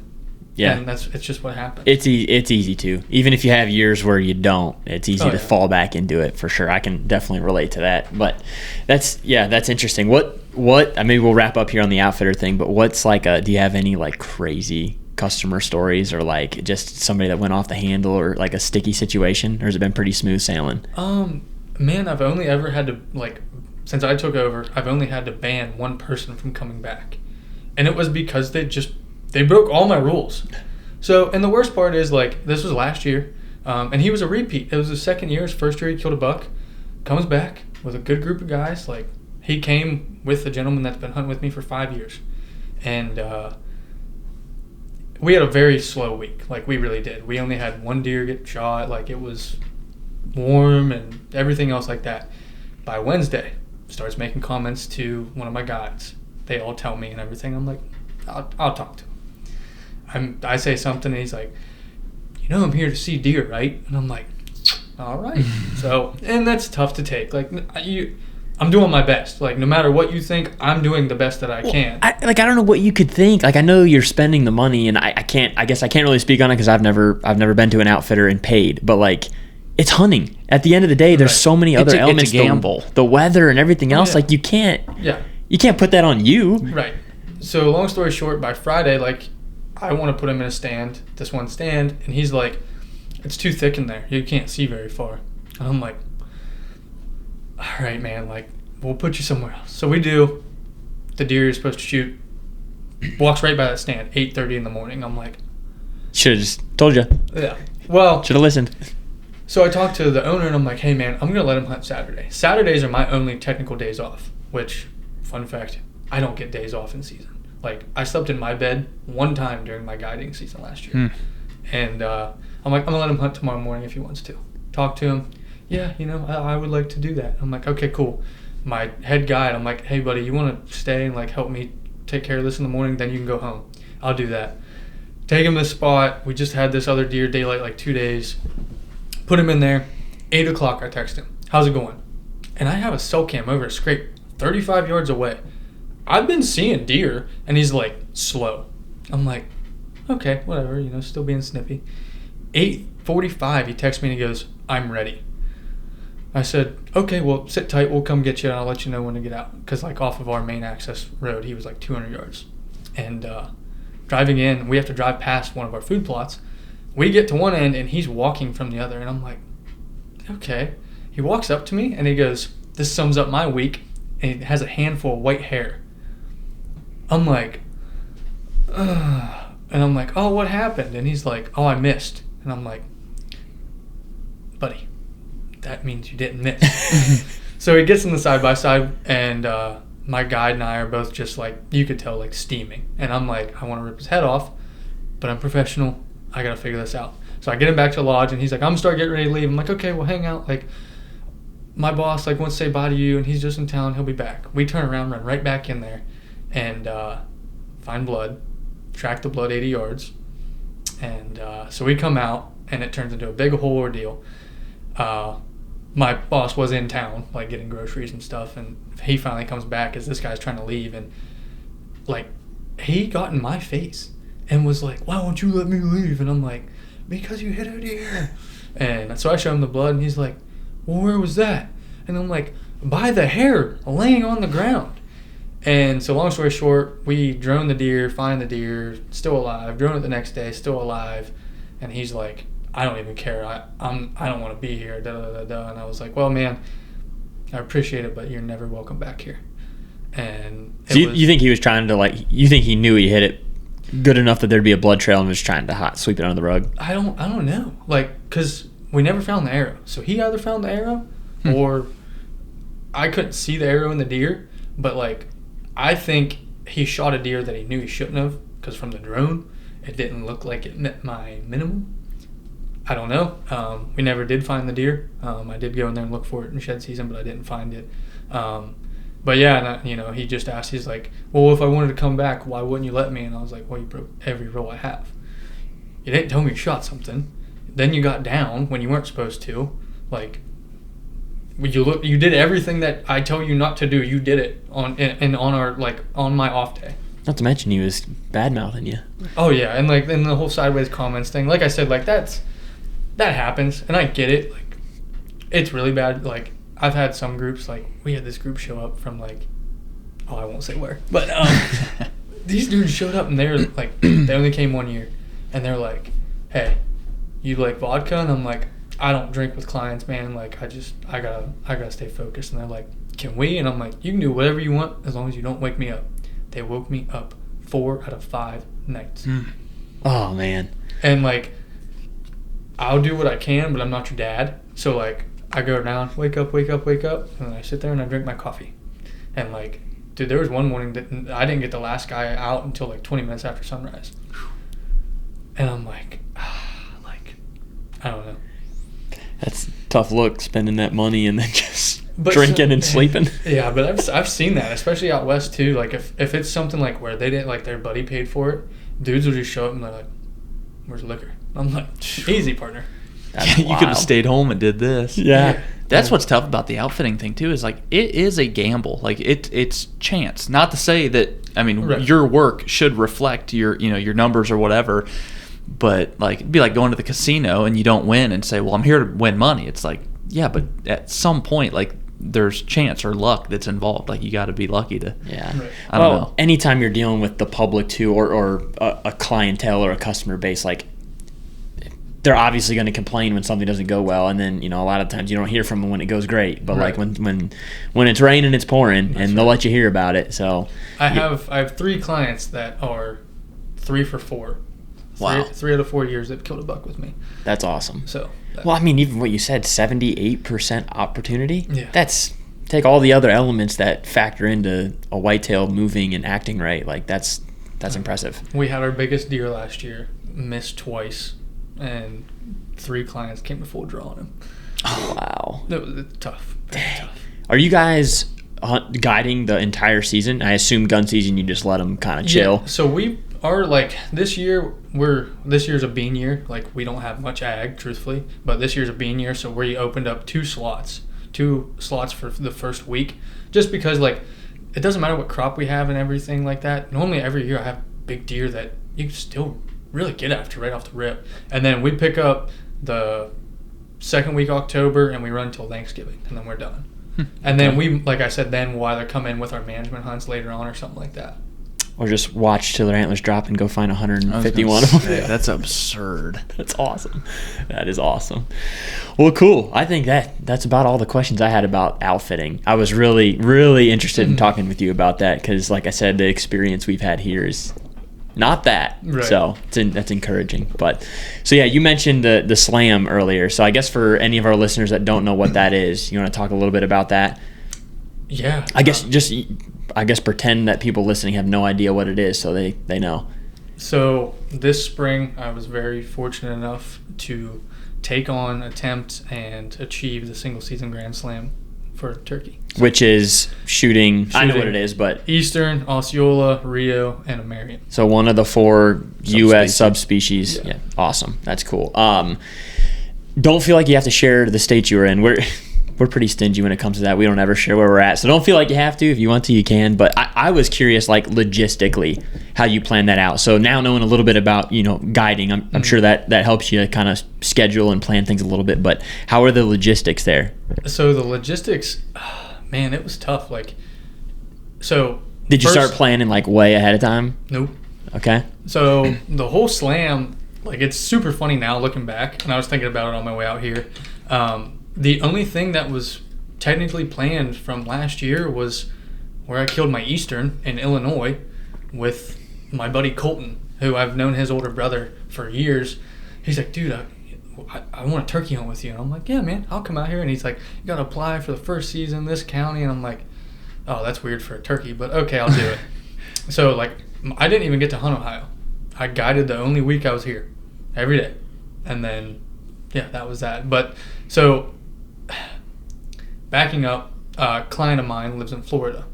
A: Yeah,
C: and it's just what happens.
A: It's easy to, even if you have years where you don't, it's easy to fall back into it for sure. I can definitely relate to that. But that's interesting. What maybe we'll wrap up here on the outfitter thing, but what's like do you have any like crazy customer stories, or like just somebody that went off the handle, or like a sticky situation, or has it been pretty smooth sailing?
C: Man, I've only ever had to, like, since I took over, I've only had to ban one person from coming back, and it was because they broke all my rules. So, and the worst part is, like, this was last year, and he was a repeat. It was his second year. His first year he killed a buck, comes back with a good group of guys. Like, he came with a gentleman that's been hunting with me for 5 years, and we had a very slow week. Like, we really did. We only had one deer get shot. Like, it was warm and everything else like that. By Wednesday, starts making comments to one of my guides. They all tell me and everything. I'm like, I'll talk to him. I say something, and he's like, you know, I'm here to see deer, right? And I'm like, all right. So, and that's tough to take. Like, I'm doing my best. Like, no matter what you think, I'm doing the best that I can.
A: I don't know what you could think. Like, I know you're spending the money, and I guess I can't really speak on it because I've never been to an outfitter and paid. But like, it's hunting. At the end of the day, there's so many other elements.
B: It's a gamble.
A: The weather and everything else. Like, you can't put that on you.
C: Right. So long story short, by Friday, like, I want to put him in a stand, this one stand, and he's like, it's too thick in there. You can't see very far. And I'm like, all right, man, like, we'll put you somewhere else. So we do. The deer you're supposed to shoot walks right by that stand, 8:30 in the morning. I'm like,
A: should have just told you.
C: Yeah. Well,
A: should have listened.
C: So I talked to the owner, and I'm like, hey, man, I'm going to let him hunt Saturday. Saturdays are my only technical days off, which, fun fact, I don't get days off in season. Like, I slept in my bed one time during my guiding season last year. And I'm like, I'm going to let him hunt tomorrow morning if he wants to. Talk to him. Yeah, you know, I would like to do that. I'm like, okay, cool. My head guide, I'm like, hey, buddy, you want to stay and, like, help me take care of this in the morning? Then you can go home. I'll do that. Take him to the spot. We just had this other deer daylight, like, 2 days. Put him in there. 8 o'clock, I text him. How's it going? And I have a cell cam over a scrape 35 yards away. I've been seeing deer, and he's like, slow. I'm like, okay, whatever, you know, still being snippy. 8:45, he texts me and he goes, I'm ready. I said, okay, well, sit tight, we'll come get you, and I'll let you know when to get out. Because, like, off of our main access road, he was like 200 yards. And driving in, we have to drive past one of our food plots. We get to one end, and he's walking from the other, and I'm like, okay. He walks up to me, and he goes, this sums up my week, and he has a handful of white hair. I'm like, ugh. And I'm like, oh, what happened? And he's like, oh, I missed. And I'm like, buddy, that means you didn't miss. So he gets in the side-by-side, and my guide and I are both just like, you could tell, like, steaming. And I'm like, I want to rip his head off, but I'm professional. I got to figure this out. So I get him back to the lodge, and he's like, I'm going to start getting ready to leave. I'm like, okay, well, hang out. Like, my boss, like, wants to say bye to you, and he's just in town. He'll be back. We turn around, run right back in there, and find blood, track the blood 80 yards. And so we come out, and it turns into a big whole ordeal. My boss was in town, like, getting groceries and stuff, and he finally comes back as this guy's trying to leave, and, like, he got in my face and was like, why won't you let me leave? And I'm like, because you hit a deer. And so I show him the blood, and he's like, well, where was that? And I'm like, by the hair laying on the ground. And so long story short, we drone the deer, find the deer, still alive, drone it the next day, still alive. And he's like, I don't even care. I don't want to be here, da da da da. And I was like, well, man, I appreciate it, but you're never welcome back here. And
A: so you think he was trying to you think he knew he hit it good enough that there'd be a blood trail and was trying to sweep it under the rug?
C: I don't know. Because we never found the arrow. So he either found the arrow or I couldn't see the arrow in the deer. But, I think he shot a deer that he knew he shouldn't have because from the drone, it didn't look like it met my minimum. I don't know. We never did find the deer. I did go in there and look for it in shed season, but I didn't find it. But yeah, and he just asked. He's like, "Well, if I wanted to come back, why wouldn't you let me?" And I was like, "Well, you broke every rule I have. You didn't tell me you shot something. Then you got down when you weren't supposed to. You did everything that I tell you not to do. You did it on my off day.
A: Not to mention he was bad mouthing you.
C: Oh yeah, and and the whole sideways comments thing. Like I said, that happens, and I get it. It's really bad. I've had some groups, we had this group show up from I won't say where, but these dudes showed up and they're they only came 1 year, and they're like, hey, you like vodka? And I'm like, I don't drink with clients, man. I gotta stay focused. And they're like, can we? And I'm like, you can do whatever you want as long as you don't wake me up. They woke me up 4 out of 5 nights.
A: Oh man. And
C: I'll do what I can, but I'm not your dad. So I go down, wake up, and then I sit there and I drink my coffee. And dude, there was one morning that I didn't get the last guy out until 20 minutes after sunrise. And I'm I don't know.
A: That's a tough look, spending that money and then just drinking and sleeping.
C: Yeah, but I've seen that, especially out west too. If it's something where they didn't their buddy paid for it, dudes will just show up and they're like, "Where's the liquor?" I'm like, "Easy, partner."
B: You could have stayed home and did this.
A: Yeah.
B: That's what's tough about the outfitting thing too. Is it is a gamble. It's chance. Not to say that
C: Right.
B: your work should reflect your your numbers or whatever. But it'd be like going to the casino and you don't win and say, well, I'm here to win money. It's yeah, but at some point, there's chance or luck that's involved. You got to be lucky to.
A: Yeah.
C: Right.
B: I don't know.
A: Anytime you're dealing with the public too, or a clientele or a customer base, they're obviously going to complain when something doesn't go well, and then a lot of times you don't hear from them when it goes great. But
C: right.
A: when it's raining, it's pouring, and they'll let you hear about it. So
C: I have 3 clients that are 3 for 4.
A: Wow.
C: 3 out of 4 years they've killed a buck with me.
A: That's awesome.
C: So.
A: Well, even what you said, 78% opportunity.
C: Yeah.
A: That's take all the other elements that factor into a whitetail moving and acting right. That's impressive.
C: We had our biggest deer last year, missed twice, and 3 clients came to full draw on him.
A: Oh, wow.
C: It was tough. Very tough.
A: Are you guys guiding the entire season? I assume gun season you just let them kind of chill.
C: Yeah, so we are this year's a bean year. We don't have much ag, truthfully, but this year's a bean year, so we opened up 2 slots for the first week, just because it doesn't matter what crop we have and everything like that. Normally every year I have big deer that you can still really get after right off the rip, and then we pick up the second week October and we run till Thanksgiving, and then we're done. And then we, like I said, then we'll either come in with our management hunts later on or something like that.
A: Or just watch till their antlers drop and go find 151 of them.
B: That's absurd.
A: That's awesome. That is awesome. Well, cool. I think that's about all the questions I had about outfitting. I was really, really interested in talking with you about that because, like I said, the experience we've had here is not that.
C: Right.
A: So that's encouraging. But so yeah, you mentioned the slam earlier. So I guess for any of our listeners that don't know what that is, you want to talk a little bit about that?
C: Yeah.
A: I guess pretend that people listening have no idea what it is so they know.
C: So this spring I was very fortunate enough to attempt and achieve the single season Grand Slam for turkey.
A: Which is shooting, I know what it is, but
C: Eastern, Osceola, Rio, and a Marion.
A: So one of the 4 U.S. subspecies. Yeah. Awesome. That's cool. Don't feel like you have to share the state you were in. We're pretty stingy when it comes to that. We don't ever share where we're at. So don't feel like you have to. If you want to, you can. But I was curious, logistically, how you plan that out. So now knowing a little bit about, guiding, I'm sure that helps you kind of schedule and plan things a little bit. But how are the logistics there?
C: So the logistics, man, it was tough. So
A: Did you
C: First-
A: start planning like way ahead of time?
C: Nope.
A: Okay.
C: So the whole slam, like it's super funny now looking back, and I was thinking about it on my way out here. The only thing that was technically planned from last year was where I killed my Eastern in Illinois with my buddy Colton, who I've known his older brother for years. He's like, dude, I want a turkey hunt with you. And I'm like, yeah, man, I'll come out here. And he's like, you got to apply for the first season in this county. And I'm like, oh, that's weird for a turkey, but okay, I'll do it. So, like, I didn't even get to hunt Ohio. I guided the only week I was here, every day. And then, yeah, that was that. But, so, backing up, a client of mine lives in Florida.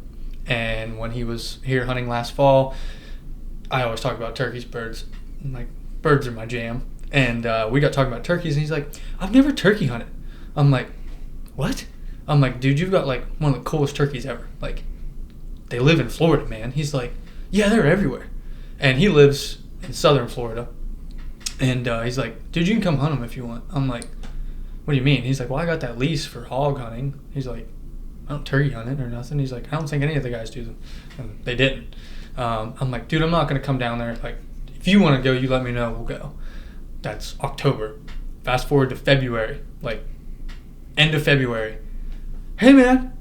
C: And when he was here hunting last fall, I always talk about turkeys, birds. I'm like, birds are my jam. And we got talking about turkeys, and he's like, I've never turkey hunted. I'm like, what? I'm like, dude, you've got like one of the coolest turkeys ever. Like, they live in Florida, man. He's like, yeah, they're everywhere. And he lives in southern Florida. And he's like, dude, you can come hunt them if you want. I'm like, what do you mean? He's like, well, I got that lease for hog hunting. He's like, I don't turkey hunt it or nothing. He's like, I don't think any of the guys do them. And they didn't. I'm like, dude, I'm not going to come down there. Like, if you want to go, you let me know. We'll go. That's October. Fast forward to February. Like, end of February. Hey, man,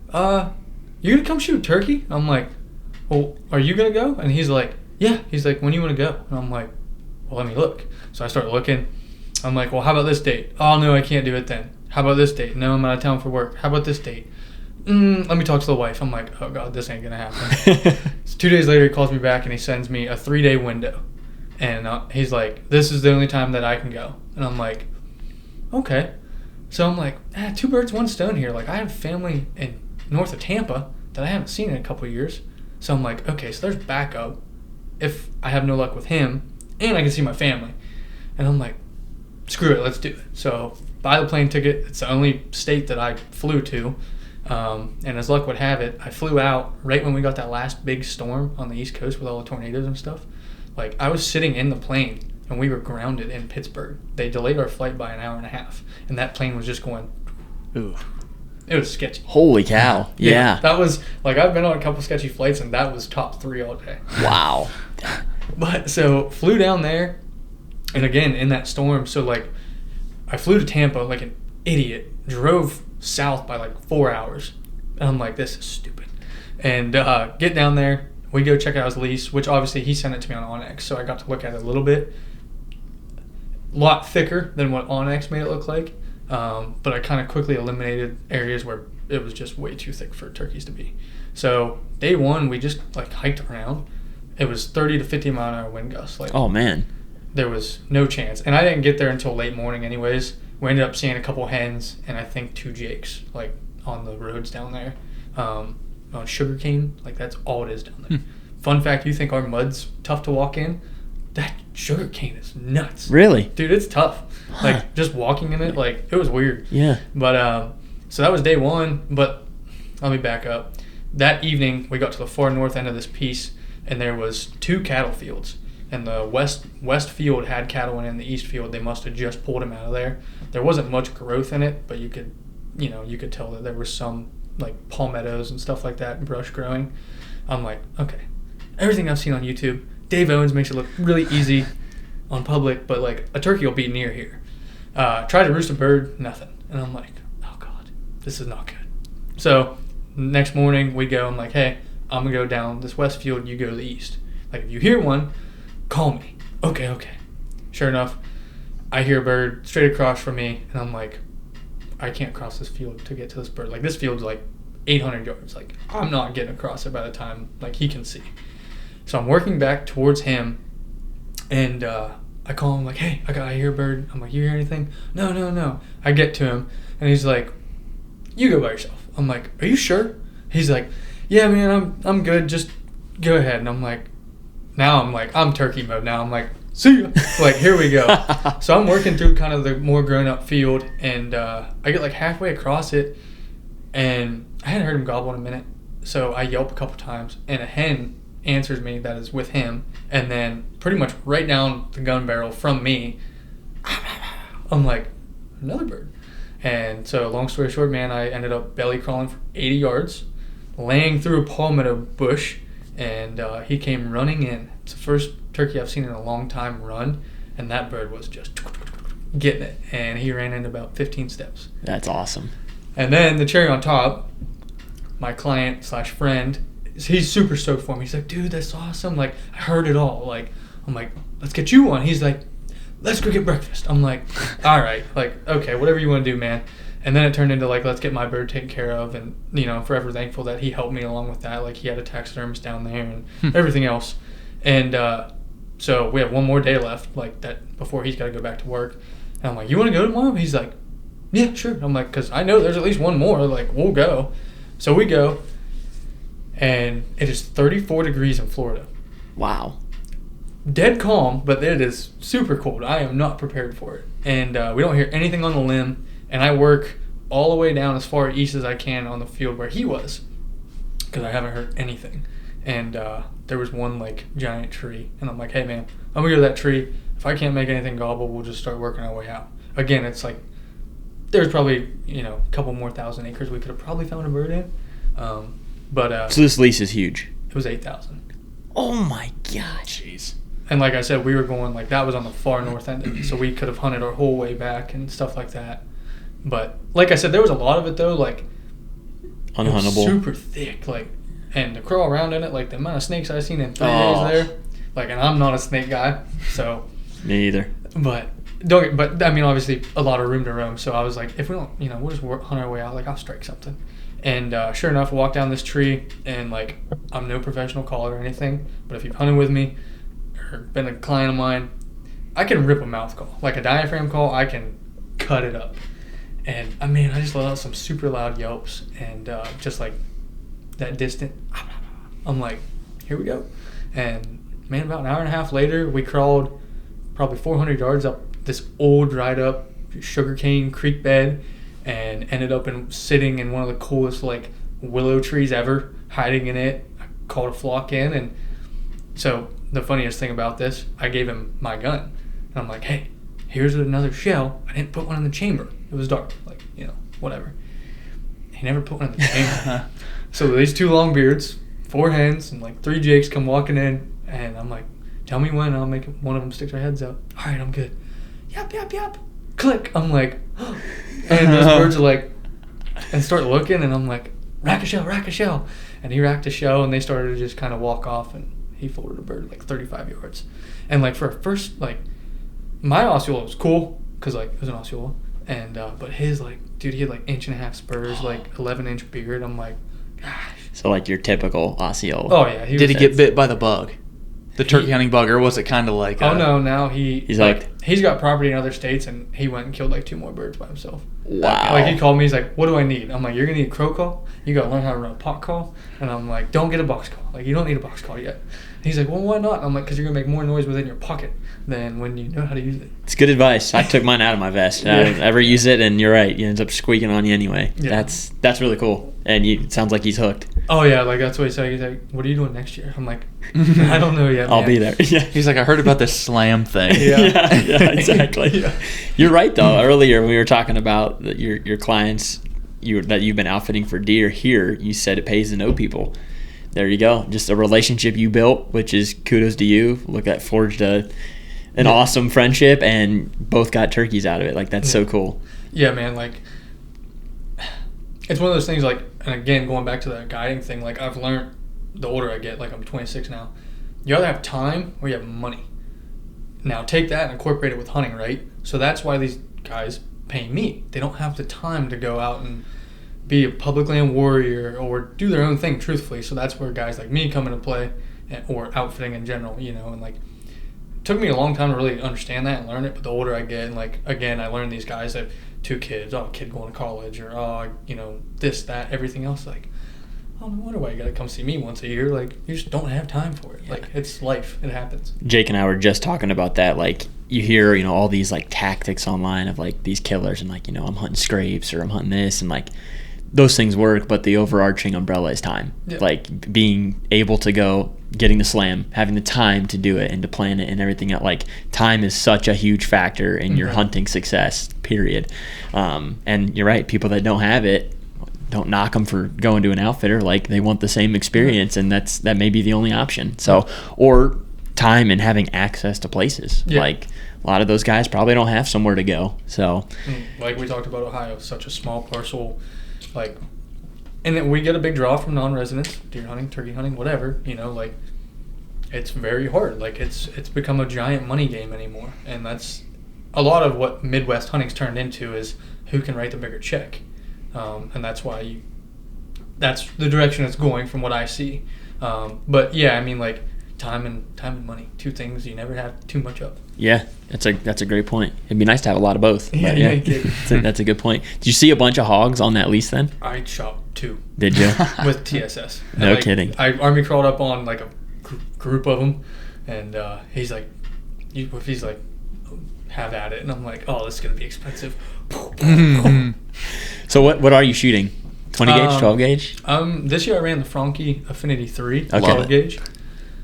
C: you going to come shoot turkey? I'm like, well, are you going to go? And he's like, yeah. He's like, when do you want to go? And I'm like, well, let me look. So I start looking. I'm like, well, how about this date? Oh, no, I can't do it then. How about this date? No, I'm out of town for work. How about this date? Let me talk to the wife. I'm like, oh, God, this ain't going to happen. So 2 days later, he calls me back, and he sends me a 3-day window. And he's like, this is the only time that I can go. And I'm like, okay. So I'm like, 2 birds, 1 stone here. Like, I have family in north of Tampa that I haven't seen in a couple of years. So I'm like, okay, so there's backup if I have no luck with him, and I can see my family. And I'm like, screw it, let's do it. So buy the plane ticket. It's the only state that I flew to. And as luck would have it, I flew out right when we got that last big storm on the East Coast with all the tornadoes and stuff. Like, I was sitting in the plane, and we were grounded in Pittsburgh. They delayed our flight by an hour and a half, and that plane was just going, ooh. It was sketchy.
A: Holy cow. Yeah.
C: That was, like, I've been on a couple sketchy flights, and that was top 3 all day.
A: Wow.
C: But, so, flew down there, and again, in that storm, so, like, I flew to Tampa like an idiot, drove south by, like, 4 hours, and I'm like, this is stupid. And get down there. We go check out his lease, which obviously he sent it to me on Onyx, so I got to look at it a little bit. A lot thicker than what Onyx made it look like, but I kind of quickly eliminated areas where it was just way too thick for turkeys to be. So day 1, we just like hiked around. It was 30 to 50 mile an hour wind gusts. Like,
A: oh man,
C: there was no chance, and I didn't get there until late morning. Anyways, we ended up seeing a couple hens and I think 2 jakes like on the roads down there. On sugarcane, like that's all it is down there. Fun fact, you think our mud's tough to walk in? That sugarcane is nuts.
A: Really?
C: Dude, it's tough. Like, just walking in it, like, it was weird.
A: Yeah.
C: But, so that was day 1, but let me back up. That evening, we got to the far north end of this piece, and there was 2 cattle fields. And the west field had cattle, and in the east field, they must have just pulled them out of there. There wasn't much growth in it, but you could tell that there was some, like, palmettos and stuff like that, brush growing. I'm like, okay. Everything I've seen on YouTube, Dave Owens makes it look really easy on public, but, like, a turkey will be near here. Tried to roost a bird, nothing. And I'm like, oh, God, this is not good. So next morning we go, I'm like, hey, I'm going to go down this west field, you go to the east. Like, if you hear one, call me. Okay. Sure enough, I hear a bird straight across from me, and I'm like, I can't cross this field to get to this bird. Like, this field's like 800 yards. Like, I'm not getting across it by the time, like, he can see. So I'm working back towards him, and I call him like, hey, I hear a bird. I'm like, you hear anything? No. I get to him, and he's like, you go by yourself. I'm like, are you sure? He's like, yeah, man, I'm good. Just go ahead. And I'm like, I'm turkey mode now. I'm like, see ya. Like, here we go. So I'm working through kind of the more grown-up field, and I get like halfway across it, and I hadn't heard him gobble in a minute, so I yelp a couple times, and a hen answers me that is with him, and then pretty much right down the gun barrel from me, I'm like, another bird. And so long story short, man, I ended up belly crawling for 80 yards, laying through a palmetto bush, and he came running in. It's the first turkey I've seen in a long time run, and that bird was just getting it, and he ran in about 15 steps.
A: That's awesome.
C: And then the cherry on top, my client slash friend, he's super stoked for me. He's like, dude, that's awesome. Like, I heard it all. Like, I'm like, let's get you one. He's like, let's go get breakfast. I'm like, all right. Like, okay, whatever you want to do, man. And then it turned into, like, let's get my bird taken care of. And, you know, forever thankful that he helped me along with that. Like, he had a taxidermist down there and everything else. And so we have one more day left, like, that before he's got to go back to work. And I'm like, you want to go tomorrow? He's like, yeah, sure. I'm like, because I know there's at least one more. Like, we'll go. So we go. And it is 34 degrees in Florida.
A: Wow.
C: Dead calm, but it is super cold. I am not prepared for it. And we don't hear anything on the limb. And I work all the way down as far east as I can on the field where he was, because I haven't heard anything. And there was one, like, giant tree. And I'm like, hey, man, I'm going to go to that tree. If I can't make anything gobble, we'll just start working our way out. Again, it's like there's probably, you know, a couple more thousand acres we could have probably found a bird in. But
A: so this lease is huge.
C: It was 8,000.
A: Oh, my God.
B: Jeez.
C: And like I said, we were going, like, that was on the far north end of it, so we could have hunted our whole way back and stuff like that. But like I said, there was a lot of it, though, like,
A: unhuntable,
C: super thick, like, and to crawl around in it, like, the amount of snakes I've seen in 3 days there, like, and I'm not a snake guy, so.
A: Me either.
C: But I mean, obviously, a lot of room to roam, so I was like, if we don't, you know, we'll just hunt our way out, like, I'll strike something. And sure enough, I walk down this tree, and, like, I'm no professional caller or anything, but if you've hunted with me or been a client of mine, I can rip a mouth call. Like a diaphragm call, I can cut it up. And, I mean, I just let out some super loud yelps, and just, like, that distant, I'm like, here we go. And, man, about an hour and a half later, we crawled probably 400 yards up this old, dried-up sugarcane creek bed, and ended up sitting in one of the coolest, like, willow trees ever, hiding in it. I called a flock in, and so the funniest thing about this, I gave him my gun. And I'm like, hey, here's another shell. I didn't put one in the chamber. It was dark, like, you know, whatever. He never put one in the chamber. So these 2 long beards, 4 hens, and, like, 3 jakes come walking in, and I'm like, tell me when, I'll make one of them stick their heads up. All right, I'm good. Yap, yap, yap. Click. I'm like, oh. And those birds are like, and start looking, and I'm like, rack a shell, rack a shell. And he racked a shell, and they started to just kind of walk off, and he folded a bird like 35 yards. And, like, for a first, like, my Osceola was cool, because, like, it was an Osceola. And, but his, like, dude, he had, like, 1.5-inch spurs, like, 11-inch beard. I'm like, gosh.
A: So, like, your typical Osceola.
C: Oh, yeah.
B: Did he get bit by the bug? The turkey hunting bug, or was it kind of like...
C: Oh, no, now he's got property in other states, and he went and killed, like, 2 more birds by himself.
A: Wow.
C: Like, he called me, he's like, what do I need? I'm like, you're going to need a crow call, you got to learn how to run a pot call, and I'm like, don't get a box call. Like, you don't need a box call yet. And he's like, well, why not? I'm like, because you're going to make more noise within your pocket than when you know how to use it.
A: It's good advice. I took mine out of my vest.
C: Yeah.
A: I don't ever use it, and you're right. It ends up squeaking on you anyway.
C: Yeah.
A: That's really cool. And it sounds like he's hooked.
C: Oh, yeah, like, that's what he said. He's like, what are you doing next year? I'm like, I don't know yet, man.
A: I'll be there. Yeah.
B: He's like, I heard about this slam thing.
C: Yeah.
A: Exactly.
C: Yeah.
A: You're right, though. Earlier, we were talking about your clients that you've been outfitting for deer. Here, you said it pays to know people. There you go. Just a relationship you built, which is kudos to you. Look at forged an awesome friendship, and both got turkeys out of it. Like, that's so cool.
C: Yeah, man. Like, it's one of those things, like, and again, going back to that guiding thing, like, I've learned the older I get, like, I'm 26 now, you either have time or you have money. Now, take that and incorporate it with hunting, right? So that's why these guys pay me. They don't have the time to go out and be a public land warrior or do their own thing, truthfully. So that's where guys like me come into play, or outfitting in general, you know, and, like, it took me a long time to really understand that and learn it, but the older I get, and, like, again, I learned these guys have 2 kids, kid going to college, or, you know, this, that, everything else, like, oh, no wonder why you gotta come see me once a year. Like, you just don't have time for it. Yeah. Like, it's life. It happens.
A: Jake and I were just talking about that. Like, you hear, you know, all these, like, tactics online of, like, these killers, and, like, you know, I'm hunting scrapes, or I'm hunting this, and, like, those things work, but the overarching umbrella is time. Yeah. Like, being able to go, getting the slam, having the time to do it and to plan it and everything else. Like, time is such a huge factor in your hunting success, period. And you're right, people that don't have it don't knock them for going to an outfitter. Like, they want the same experience, and that may be the only option. So, or time and having access to places.
C: Yeah.
A: Like, a lot of those guys probably don't have somewhere to go. So,
C: like we talked about Ohio, such a small parcel, like, and then we get a big draw from non-residents, deer hunting, turkey hunting, whatever. Like, it's very hard. Like, it's become a giant money game anymore, and that's a lot of what Midwest hunting's turned into, is who can write the bigger check, and that's why that's the direction it's going from what I see. But yeah, I mean, like, time and money, two things you never have too much of.
A: yeah, that's a great point. It'd be nice to have a lot of both.
C: Yeah,
A: but
C: yeah.
A: that's a good point. Did you see a bunch of hogs on that lease then?
C: I shot 2.
A: Did you?
C: With TSS.
A: No
C: like,
A: kidding.
C: I army crawled up on like a group of them, and he's like, have at it, and I'm like, oh, this is gonna be expensive.
A: So what are you shooting? 20 gauge, 12 gauge?
C: This year I ran the Franke Affinity 3
A: Okay.
C: 12 gauge,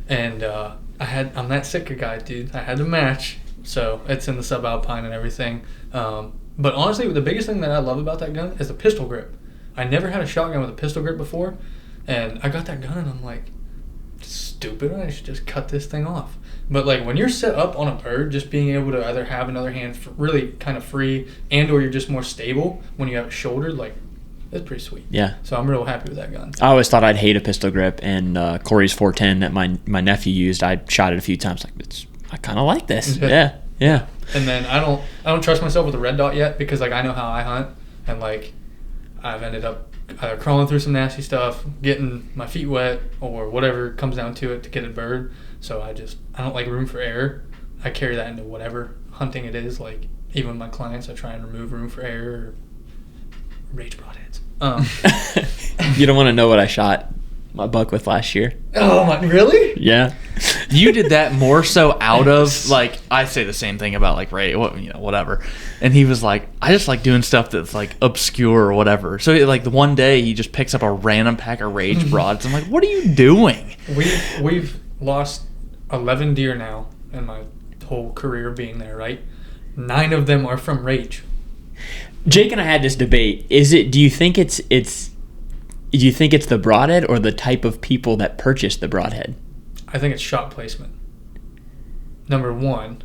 C: and I'm that Sitka guy, dude. I had to match, so it's in the subalpine and everything. But honestly, the biggest thing that I love about that gun is the pistol grip. I never had a shotgun with a pistol grip before, and I got that gun and I'm like, stupid, I should just cut this thing off. But like, when you're set up on a bird, just being able to either have another hand really kind of free, and or you're just more stable when you have it shouldered, like, it's pretty sweet.
A: Yeah.
C: So I'm real happy with that gun.
A: I always thought I'd hate a pistol grip, and Corey's 410 that my nephew used, I shot it a few times. Like, I kind of like this.
C: Yeah.
A: Yeah.
C: And then I don't trust myself with the red dot yet, because like, I know how I hunt, and like, I've ended up either crawling through some nasty stuff, getting my feet wet, or whatever comes down to it to get a bird. So I don't like room for error. I carry that into whatever hunting it is. Like, even with my clients, I try and remove room for error or rage broadheads.
A: You don't want to know what I shot my buck with last year.
C: Oh my, really?
A: Yeah.
B: You did that more so out of, like, I say the same thing about, like, Ray, whatever. And he was like, I just like doing stuff that's, like, obscure or whatever. So, like, the one day he just picks up a random pack of Rage broads. I'm like, what are you doing?
C: We've lost 11 deer now in my whole career being there, right? 9 of them are from Rage.
A: Jake and I had this debate. Do you think it's the broadhead or the type of people that purchase the broadhead?
C: I think it's shot placement. Number 1.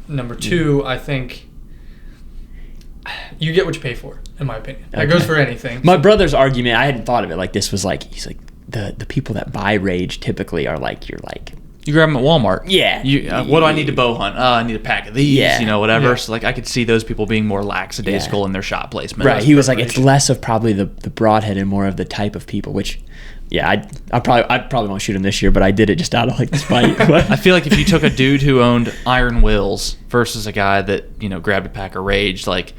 C: Number 2, I think you get what you pay for, in my opinion. That goes for anything.
A: My brother's argument, I hadn't thought of it like this, was like, he's like, the people that buy Rage typically are like,
B: You grab them at Walmart.
A: Yeah.
B: What do I need to bow hunt? I need a pack of these, whatever.
C: Yeah.
B: So, like, I could see those people being more lackadaisical in their shot placement.
A: Right. He was like, it's less of probably the broadhead and more of the type of people, which, yeah, I probably won't shoot him this year, but I did it just out of, like, spite.
B: I feel like if you took a dude who owned Iron Wills versus a guy that, grabbed a pack of Rage, like,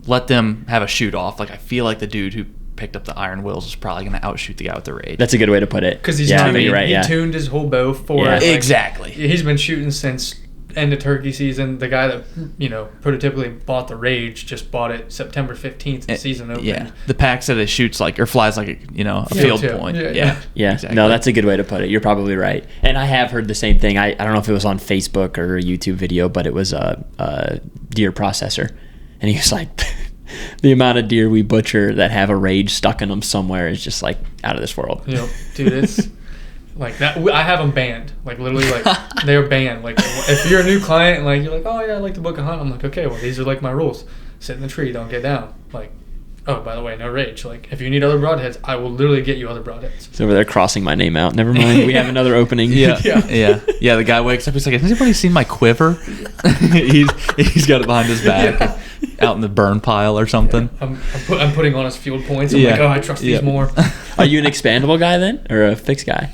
B: let them have a shoot off. Like, I feel like the dude who picked up the Iron Wills is probably going to outshoot the guy with the Rage.
A: That's a good way to put it.
C: Because he's tuned his whole bow for it. Like,
B: exactly.
C: He's been shooting since end of turkey season. The guy that prototypically bought the Rage just bought it September 15th. The season opened.
B: Yeah, the packs that it shoots like or flies like a field point.
A: Yeah.
B: Exactly.
A: No, that's a good way to put it. You're probably right. And I have heard the same thing. I don't know if it was on Facebook or a YouTube video, but it was a deer processor, and he was like, the amount of deer we butcher that have a Rage stuck in them somewhere is just like out of this world.
C: Yep, dude, it's like that. I have them banned. Like, literally, like, they're banned. Like, if you're a new client and like you're like, oh yeah, I like to book a hunt, I'm like, okay, well, these are like my rules. Sit in the tree, don't get down. Like, oh, by the way, no Rage. Like, if you need other broadheads, I will literally get you other broadheads.
A: He's over there crossing my name out. Never mind. We have another opening.
B: Yeah. The guy wakes up. He's like, has anybody seen my quiver? he's got it behind his back, out in the burn pile or something.
C: I'm putting on his field points. I'm like, oh, I trust these more.
A: Are you an expandable guy then, or a fixed guy?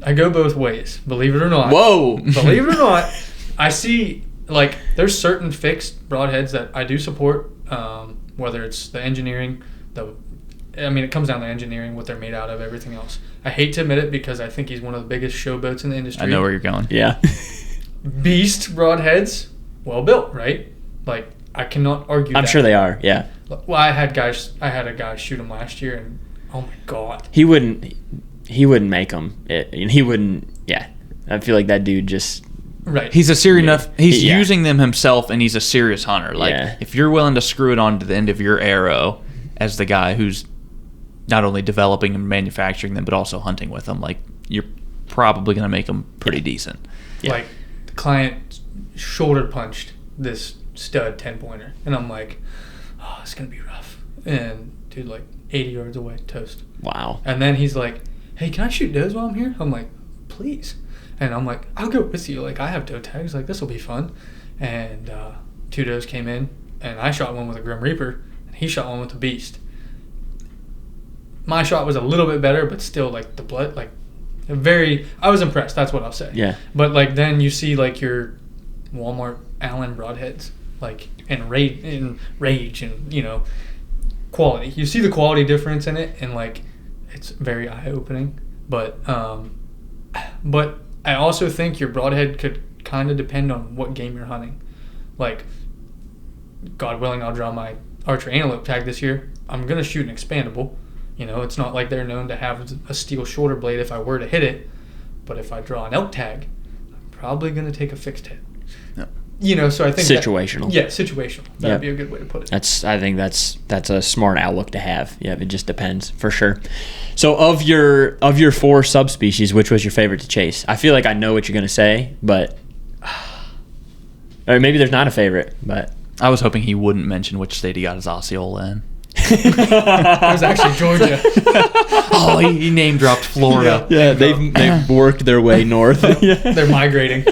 C: I go both ways. Believe it or not.
A: Whoa.
C: Believe it or not, I see, like, there's certain fixed broadheads that I do support. Whether it's the engineering, it comes down to engineering, what they're made out of, everything else. I hate to admit it because I think he's one of the biggest showboats in the industry.
B: I know where you're going.
A: Yeah.
C: Beast broadheads, well built, right? Like, I cannot argue.
A: I'm sure they are. Yeah.
C: Well, I had a guy shoot him last year, and oh my god,
A: he wouldn't make them. He wouldn't. Yeah. I feel like that dude just.
C: Right.
B: He's a serious enough. He's using them himself, and he's a serious hunter. Like, if you're willing to screw it onto the end of your arrow, as the guy who's not only developing and manufacturing them, but also hunting with them, like you're probably going to make them pretty decent.
A: Yeah.
C: Like the client shoulder punched this stud 10-pointer, and I'm like, oh, it's going to be rough. And dude, like 80 yards away, toast.
A: Wow.
C: And then he's like, hey, can I shoot does while I'm here? I'm like, please. And I'm like, I'll go with you. Like, I have doe tags. Like, this will be fun. And 2 does came in, and I shot one with a Grim Reaper, and he shot one with a Beast. My shot was a little bit better, but still, like, the blood, like, I was impressed. That's what I'll say.
A: Yeah.
C: But, like, then you see, like, your Walmart Allen broadheads, like, and rage and, you know, quality. You see the quality difference in it, and, like, it's very eye-opening. But I also think your broadhead could kind of depend on what game you're hunting. Like, God willing, I'll draw my archer antelope tag this year. I'm going to shoot an expandable. You know, it's not like they're known to have a steel shoulder blade if I were to hit it. But if I draw an elk tag, I'm probably going to take a fixed hit.
B: Yep.
C: You know, so I think
A: situational.
C: Situational. That'd be a good way to put it.
A: I think that's a smart outlook to have. Yeah, it just depends for sure. So of your 4 subspecies, which was your favorite to chase? I feel like I know what you're gonna say, but or maybe there's not a favorite. But
B: I was hoping he wouldn't mention which state he got his Osceola in.
C: It was actually Georgia.
B: Oh, he name dropped Florida.
A: Yeah, they've worked their way north.
C: They're migrating.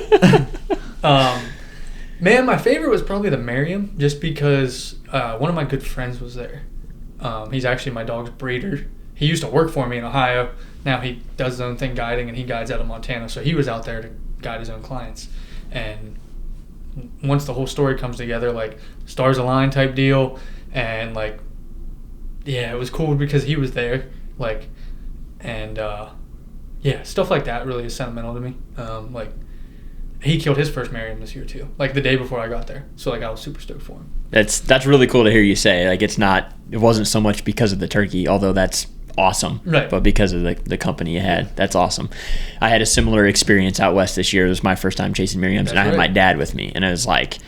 C: Man, my favorite was probably the Merriam, just because one of my good friends was there. He's actually my dog's breeder. He used to work for me in Ohio. Now he does his own thing guiding, and he guides out of Montana. So he was out there to guide his own clients. And once the whole story comes together, like stars align type deal, and like, yeah, it was cool because he was there. Like, and yeah, stuff like that really is sentimental to me. Like, he killed his first Merriam this year too, like the day before I got there. So like I was super stoked for him.
A: That's really cool to hear you say. Like it wasn't so much because of the turkey, although that's awesome,
C: right?
A: But because of the company you had, that's awesome. I had a similar experience out west this year. It was my first time chasing Merriams, and I had my dad with me, and I was like,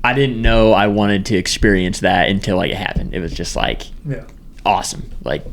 A: I didn't know I wanted to experience that until like it happened. It was just like, yeah, awesome. Like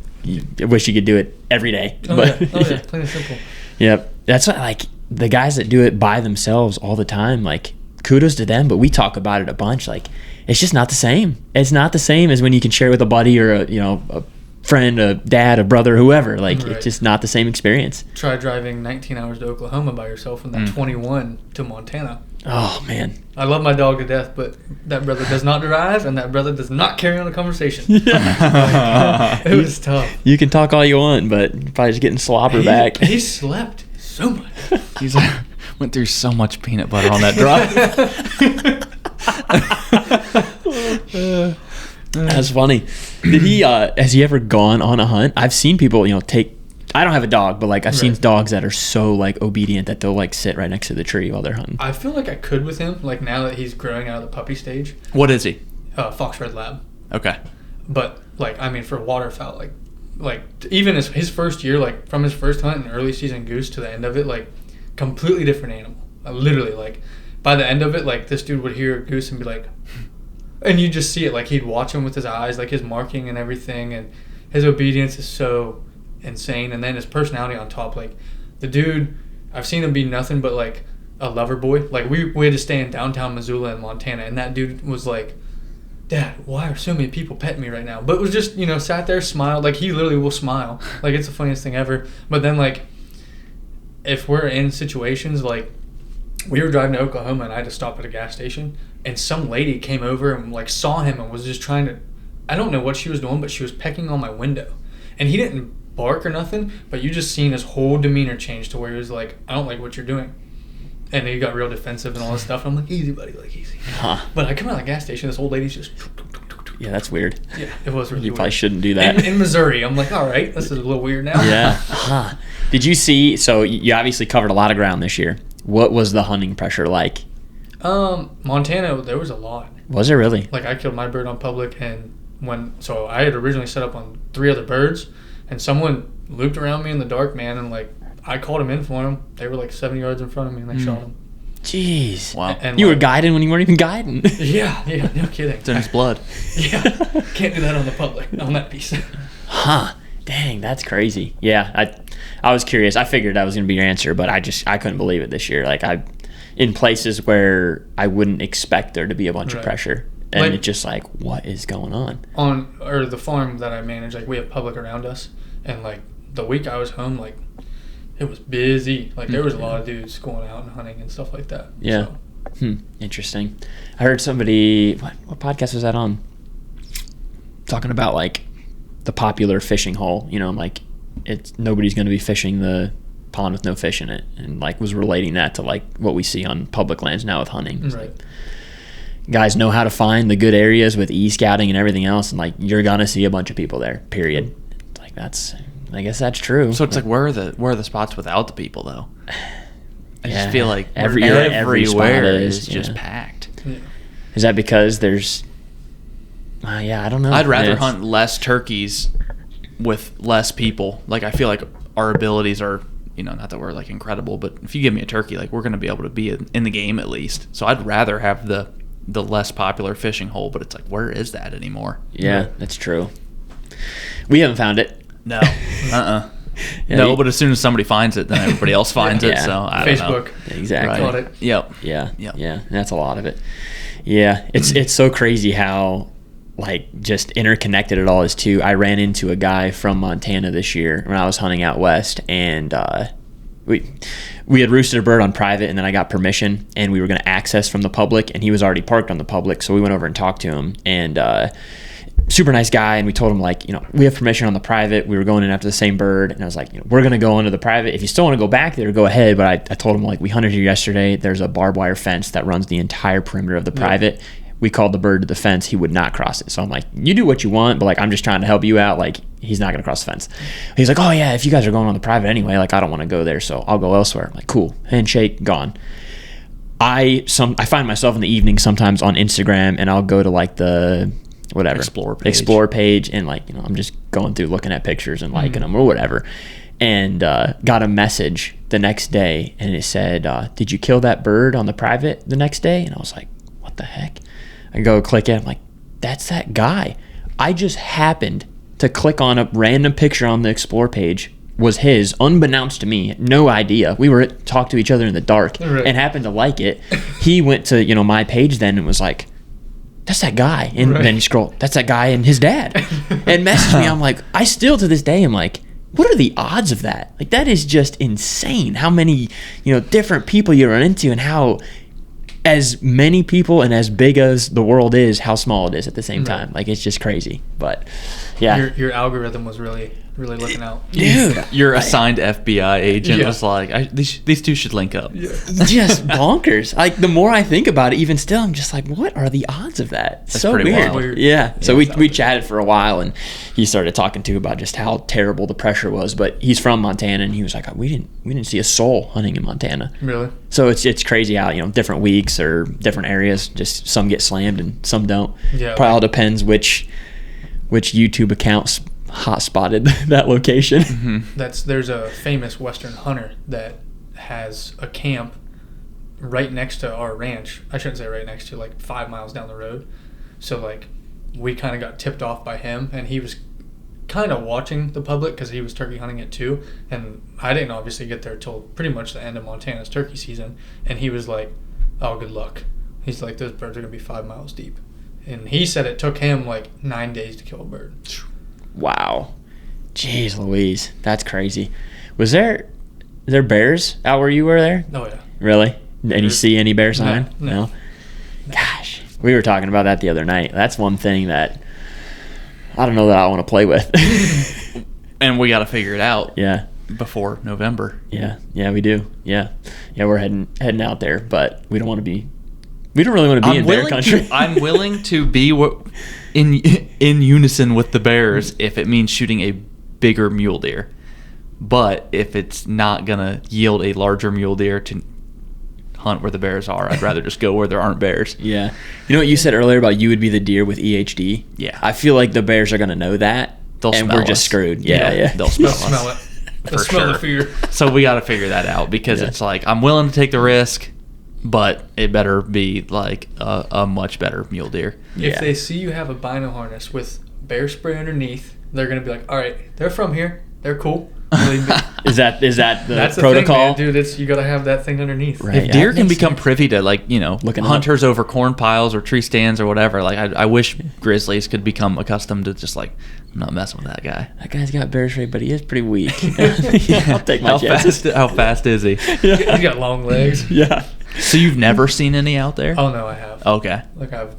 A: I wish you could do it every day.
C: Oh
A: but,
C: yeah, plain and simple.
A: Yep, that's what, like the guys that do it by themselves all the time. Like kudos to them, but we talk about it a bunch. Like it's just not the same. It's not the same as when you can share with a buddy or a friend, a dad, a brother, whoever. Like It's just not the same experience.
C: Try driving 19 hours to Oklahoma by yourself and then 21 to Montana.
A: Oh man,
C: I love my dog to death, but that brother does not drive, and that brother does not carry on a conversation. It was tough.
A: You can talk all you want, but you're probably just getting slobber back.
C: He slept so much.
B: He's went through so much peanut butter on that drive.
A: That's funny. Did he? Has he ever gone on a hunt? I've seen people, take. I don't have a dog, but like I've seen dogs that are so like obedient that they'll like sit right next to the tree while they're hunting.
C: I feel like I could with him. Like now that he's growing out of the puppy stage.
B: What is he?
C: Fox Red Lab.
B: Okay.
C: But like I mean, for waterfowl, like even his first year, like from his first hunt and early season goose to the end of it, like completely different animal. Literally, like by the end of it, like this dude would hear a goose and be like. And you just see it, like he'd watch him with his eyes, like his marking and everything, and his obedience is so insane. And then his personality on top, like the dude, I've seen him be nothing but like a lover boy. Like we had to stay in downtown Missoula in Montana, and that dude was like, Dad, why are so many people petting me right now? But was just, sat there, smiled. Like he literally will smile. Like it's the funniest thing ever. But then like, if we're in situations like, we were driving to Oklahoma and I had to stop at a gas station, and some lady came over and like saw him and was just trying to, I don't know what she was doing, but she was pecking on my window. And he didn't bark or nothing, but you just seen his whole demeanor change to where he was like, I don't like what you're doing. And he got real defensive and all this stuff. And I'm like, easy, buddy, like easy. Huh. But I come out of the gas station, this old lady's just.
A: Yeah, that's weird.
C: Yeah, it was really weird.
A: You probably shouldn't do that.
C: In Missouri, I'm like, all right, this is a little weird now.
A: Yeah. Huh. Did you see, so you obviously covered a lot of ground this year. What was the hunting pressure like?
C: Montana, there was a lot.
A: Was it really?
C: Like I killed my bird on public, and so I had originally set up on 3 other birds, and someone looped around me in the dark, man, and like I called him in for him. They were like 7 yards in front of me, and they shot him.
A: Jeez.
B: Wow.
C: And
A: You were
C: like-
A: guiding when you weren't even guiding.
C: Yeah, no kidding.
B: It's in his blood.
C: Yeah, can't do that on the public, on that piece.
A: Huh. Dang, that's crazy. Yeah, I was curious. I figured that was going to be your answer, but I couldn't believe it this year. Like, in places where I wouldn't expect there to be a bunch of
C: Right.
A: pressure. And
C: Like-
A: it's just like, what is going on?
C: Or the farm that I manage, like we have public around us, and like the week I was home, like it was busy. Like there was a lot of dudes going out and hunting and stuff like that.
A: Yeah.
C: So,
A: Interesting. I heard somebody, what podcast was that on? Talking about like the popular fishing hole, like nobody's going to be fishing the pond with no fish in it, and like was relating that to like what we see on public lands now with hunting. It's
C: right.
A: like, guys know how to find the good areas with e-scouting and everything else, and like you're gonna see a bunch of people there. Period. Like I guess that's true.
B: So it's like, where are the spots without the people though? I just feel like
A: every spot
B: everywhere is
A: yeah.
B: just packed.
C: Yeah.
A: Is that because there's? I don't know.
B: I'd rather
A: It's-
B: hunt less turkeys with less people. Like I feel like our abilities are, not that we're like incredible, but if you give me a turkey, like we're going to be able to be in the game at least. So I'd rather have the less popular fishing hole, but it's like, where is that anymore?
A: Yeah, that's true. We haven't found it.
B: No.
A: Yeah,
B: No, but as soon as somebody finds it, then everybody else finds it.
A: Yeah.
B: So I don't know.
C: Facebook.
A: Exactly.
C: Got it.
B: Yep.
A: Yeah.
B: Yep.
A: Yeah. That's a lot of it. Yeah. It's so crazy how like just interconnected it all is too. I ran into a guy from Montana this year when I was hunting out west, and we had roosted a bird on private, and then I got permission, and we were going to access from the public, and he was already parked on the public, so we went over and talked to him, and super nice guy, and we told him like, we have permission on the private. We were going in after the same bird, and I was like, we're going to go into the private. If you still want to go back there, go ahead. But I told him like, we hunted here yesterday. There's a barbed wire fence that runs the entire perimeter of the private. We called the bird to the fence. He would not cross it. So I'm like, you do what you want, but like, I'm just trying to help you out. Like, he's not going to cross the fence. He's like, oh yeah, if you guys are going on the private anyway, like I don't want to go there, so I'll go elsewhere. I'm like, cool. Handshake, gone. I find myself in the evening sometimes on Instagram, and I'll go to like the whatever explore page, and like I'm just going through looking at pictures and liking them or whatever, and got a message the next day, and it said, did you kill that bird on the private the next day? And I was like, what the heck? I go click it. I'm like, that's that guy. I just happened to click on a random picture on the explore page, was his, unbeknownst to me, no idea. We were talking to each other in the dark and happened to like it. He went to my page then and was like, that's that guy. And then he scrolled, that's that guy and his dad. And messaged me. I'm like, I still to this day am like, what are the odds of that? Like, that is just insane how many different people you run into, and how as many people and as big as the world is, how small it is at the same time. Like, it's just crazy. But yeah,
C: Your algorithm was really looking out.
A: dude,
B: Your assigned FBI agent
C: Yeah.
B: was like, these two should link up.
A: just bonkers. Like, the more I think about it, even still, I'm just like, what are the odds of that?
B: That's
A: So
B: pretty
A: weird.
B: wild.
A: Yeah. So
C: Yeah,
A: we chatted for a while, and he started talking too about just how terrible the pressure was. But he's from Montana, and he was like, we didn't see a soul hunting in Montana.
C: Really?
A: So it's crazy how different weeks or different areas, just some get slammed and some don't.
C: Yeah.
A: Probably all depends which YouTube accounts hot spotted that location.
C: There's a famous Western hunter that has a camp right next to our ranch. I shouldn't say right next to, like 5 miles down the road. So like we kind of got tipped off by him, and he was kind of watching the public because he was turkey hunting it too. And I didn't obviously get there till pretty much the end of Montana's turkey season. And he was like, oh, good luck. He's like, those birds are going to be 5 miles deep. And he said it took him like 9 days to kill a bird.
A: Wow. Jeez Louise. That's crazy. Was there bears out where you were there?
C: Oh, yeah.
A: Really? And you see any bear sign?
C: No.
A: Gosh. We were talking about that the other night. That's one thing that I don't know that I want to play with.
B: And we got to figure it out
A: Yeah.
B: before November.
A: Yeah. Yeah, we do. Yeah. Yeah, we're heading out there, but we don't really want to be in bear country.
B: I'm willing to be in unison with the bears if it means shooting a bigger mule deer. But if it's not going to yield a larger mule deer to hunt where the bears are, I'd rather just go where there aren't bears.
A: Yeah. You know what you said earlier about you would be the deer with EHD?
B: Yeah.
A: I feel like the bears are going to know that,
B: They'll
A: and
B: smell
A: we're just
B: us.
A: screwed. Yeah.
B: They'll smell
C: They'll smell
B: us.
C: it. They'll
B: For
C: smell
B: sure.
C: the fear.
B: So we got to figure that out, because
A: Yeah.
B: it's like, I'm willing to take the risk, but it better be like a much better mule deer.
C: If they see you have a bino harness with bear spray underneath, they're gonna be like, all right, they're from here, they're cool.
A: Is that the
C: That's
A: protocol?
C: The thing, man, dude. You gotta have that thing underneath.
A: Right.
B: If deer
A: that
B: can
A: makes
B: become
A: sense.
B: privy to, like, looking hunters over corn piles or tree stands or whatever, like I wish grizzlies could become accustomed to just like, I'm not messing with that guy.
A: That guy's got bear spray, but he is pretty weak. I'll take my chances.
B: How fast is he?
C: He's got long legs.
A: Yeah.
B: So you've never seen any out there?
C: Oh no, I have.
B: Okay.
C: Like I've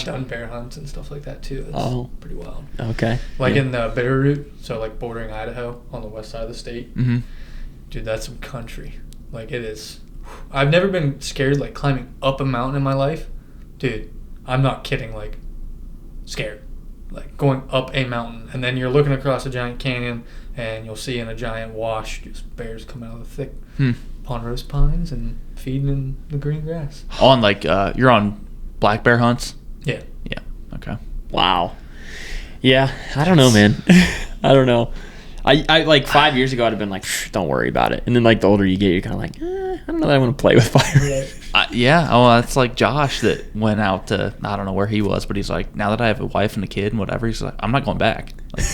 C: done bear hunts and stuff like that too. It's pretty wild.
A: Okay.
C: Like in the Bitterroot, so like bordering Idaho on the west side of the state.
B: Mm-hmm.
C: Dude, that's some country. Like it is. I've never been scared like climbing up a mountain in my life. Dude, I'm not kidding. Like scared. Like going up a mountain and then you're looking across a giant canyon and you'll see in a giant wash just bears come out of the thick ponderosa pines and feeding in the green grass.
B: On like you're on black bear hunts?
C: Yeah.
B: Yeah. Okay.
A: Wow. Yeah, I don't know, man. I don't know. I like 5 years ago I'd have been like, don't worry about it. And then like the older you get, you're kind of like, I don't know that I want to play with fire.
B: Yeah. Oh, that's like Josh that went out to, I don't know where he was, but he's like, now that I have a wife and a kid and whatever, he's like, I'm not going back. Like,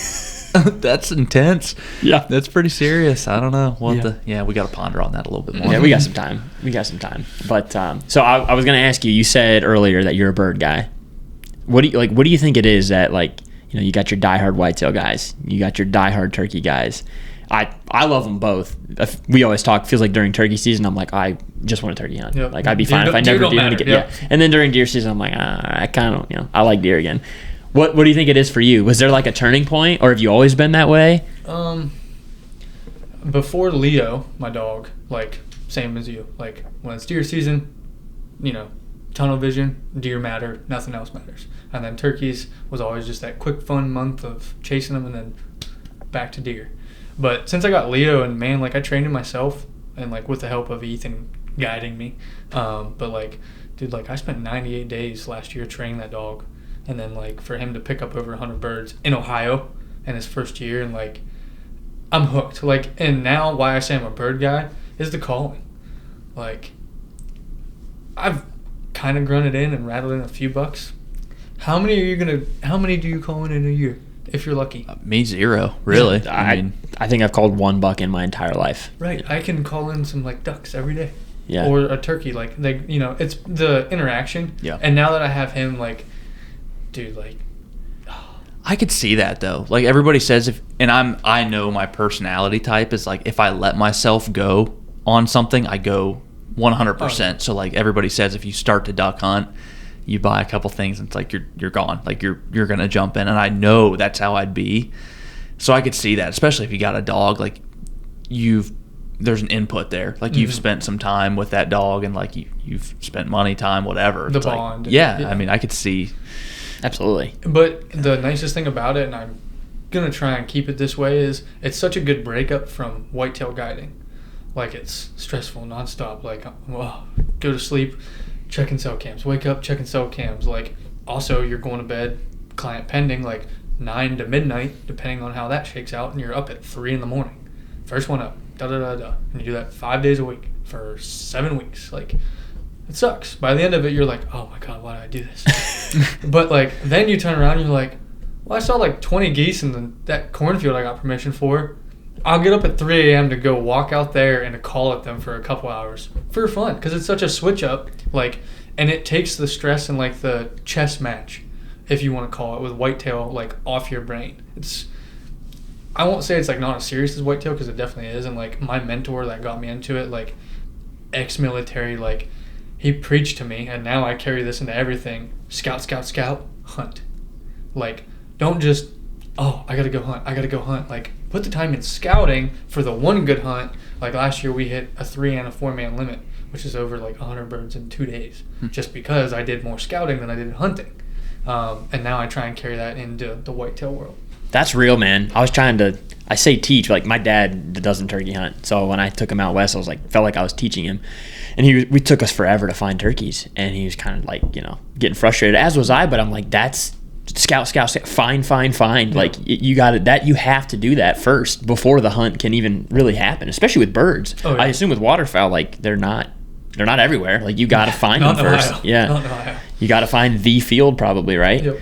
B: that's intense.
A: Yeah.
B: That's pretty serious. I don't know.
A: Yeah.
B: We got to ponder on that a little bit more.
A: Yeah, we got some time. But so I was gonna ask you. You said earlier that you're a bird guy. What do you think it is that, like, you got your diehard whitetail guys, you got your diehard turkey guys. I love them both. We always talk. Feels like during turkey season, I'm like, I just want a turkey hunt.
C: Yep.
A: Like I'd be fine if I never do want to get.
C: Yep.
A: Yeah. And then during deer season, I'm like, I kind of, I like deer again. What do you think it is for you? Was there like a turning point, or have you always been that way?
C: Before Leo, my dog, like same as you. Like when it's deer season, tunnel vision, deer matter, nothing else matters. And then turkeys was always just that quick fun month of chasing them and then back to deer. But since I got Leo, and man, like I trained him myself and like with the help of Ethan guiding me. But like, dude, like I spent 98 days last year training that dog. And then like for him to pick up over 100 birds in Ohio in his first year, and like I'm hooked. Like, and now why I say I'm a bird guy is the calling. Like I've kind of grunted in and rattled in a few bucks. How many do you call in a year if you're lucky?
B: Me, 0, really.
A: I think I've called one buck in my entire life.
C: Right. I can call in some like ducks every day.
A: Yeah.
C: Or a turkey. Like it's the interaction.
B: Yeah.
C: And now that I have him, like, dude, like,
B: I could see that though. Like everybody says, I know my personality type is like, if I let myself go on something, I go 100%.
C: Oh.
B: So like everybody says, if you start to duck hunt, you buy a couple things and it's like you're gone. Like you're gonna jump in, and I know that's how I'd be. So I could see that, especially if you got a dog. Like there's an input there. Like you've spent some time with that dog, and like you've spent money, time, whatever.
C: The
B: it's
C: bond.
B: Like, yeah, I mean, I could see.
A: Absolutely.
C: But the nicest thing about it, and I'm gonna try and keep it this way, is it's such a good breakup from whitetail guiding. Like it's stressful nonstop. Like go to sleep, check and sell cams. Wake up, check and sell cams. Like also you're going to bed, client pending, like 9 to midnight, depending on how that shakes out, and you're up at 3 a.m. First one up, and you do that 5 days a week for 7 weeks. Like it sucks. By the end of it, you're like, oh my god, why did I do this? But like then you turn around, and you're like, well, I saw like 20 geese in that cornfield I got permission for. I'll get up at 3 a.m. to go walk out there and to call at them for a couple hours for fun, because it's such a switch up, like, and it takes the stress and like the chess match, if you want to call it, with whitetail, like off your brain. I won't say it's like not as serious as whitetail, because it definitely is. And like my mentor that got me into it, like ex-military, like he preached to me, and now I carry this into everything. Scout, hunt. Like don't just, I gotta go hunt. Like put the time in scouting for the one good hunt. Like last year we hit a 3 and a 4 man limit, which is over like 100 birds in 2 days, just because I did more scouting than I did hunting. And now I try and carry that into the whitetail world.
A: That's real, man. I say teach, like my dad doesn't turkey hunt. So when I took him out west, felt like I was teaching him. And we took us forever to find turkeys. And he was kind of like, getting frustrated, as was I, but I'm like, that's scout, find. Yeah. Like you got it. That you have to do that first before the hunt can even really happen, especially with birds.
C: Oh, yeah.
A: I assume with waterfowl, like they're not they're not everywhere. Like, you got to find them first.
C: Ohio.
A: Yeah.
C: Not in Ohio.
A: You got to find the field probably, right?
C: Yep.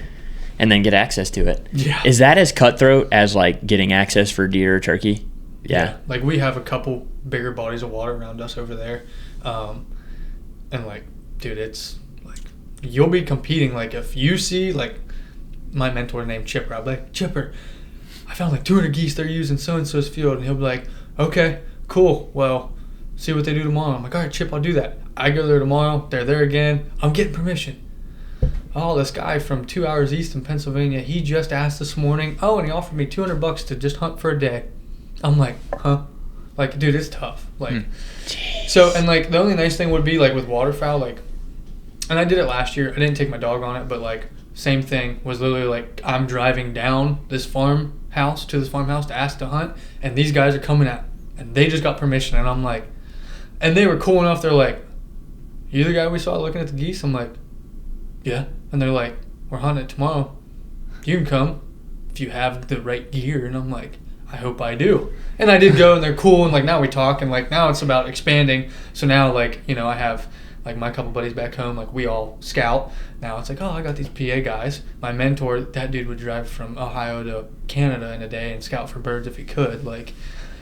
A: And then get access to it.
C: Yeah.
A: Is that as cutthroat as like getting access for deer or turkey? Yeah.
C: Like, we have a couple bigger bodies of water around us over there. And like, dude, it's like, you'll be competing. Like, if you see, like, my mentor named Chipper, I'll be like, Chipper, I found like 200 geese they're using so-and-so's field. And he'll be like, okay, cool. Well, see what they do tomorrow. I'm like, all right, Chip, I'll do that. I go there tomorrow. They're there again. I'm getting permission. Oh, this guy from 2 hours east in Pennsylvania, he just asked this morning. Oh, and he offered me $200 to just hunt for a day. I'm like, huh? Like, dude, it's tough. Like, so, and like, the only nice thing would be like with waterfowl, like, and I did it last year. I didn't take my dog on it, but like, same thing was literally like, I'm driving down this farmhouse to ask to hunt, and these guys are coming out, and they just got permission, and I'm like, and they were cool enough. They're like, you the guy we saw looking at the geese? I'm like, yeah. And they're like, we're hunting it tomorrow. You can come if you have the right gear. And I'm like, I hope I do. And I did go, and they're cool, and like, now we talk, and like, now it's about expanding. So now, like, you know, I have like my couple buddies back home, like, we all scout. Now it's like, oh, I got these PA guys. My mentor, that dude would drive from Ohio to Canada in a day and scout for birds if he could. Like,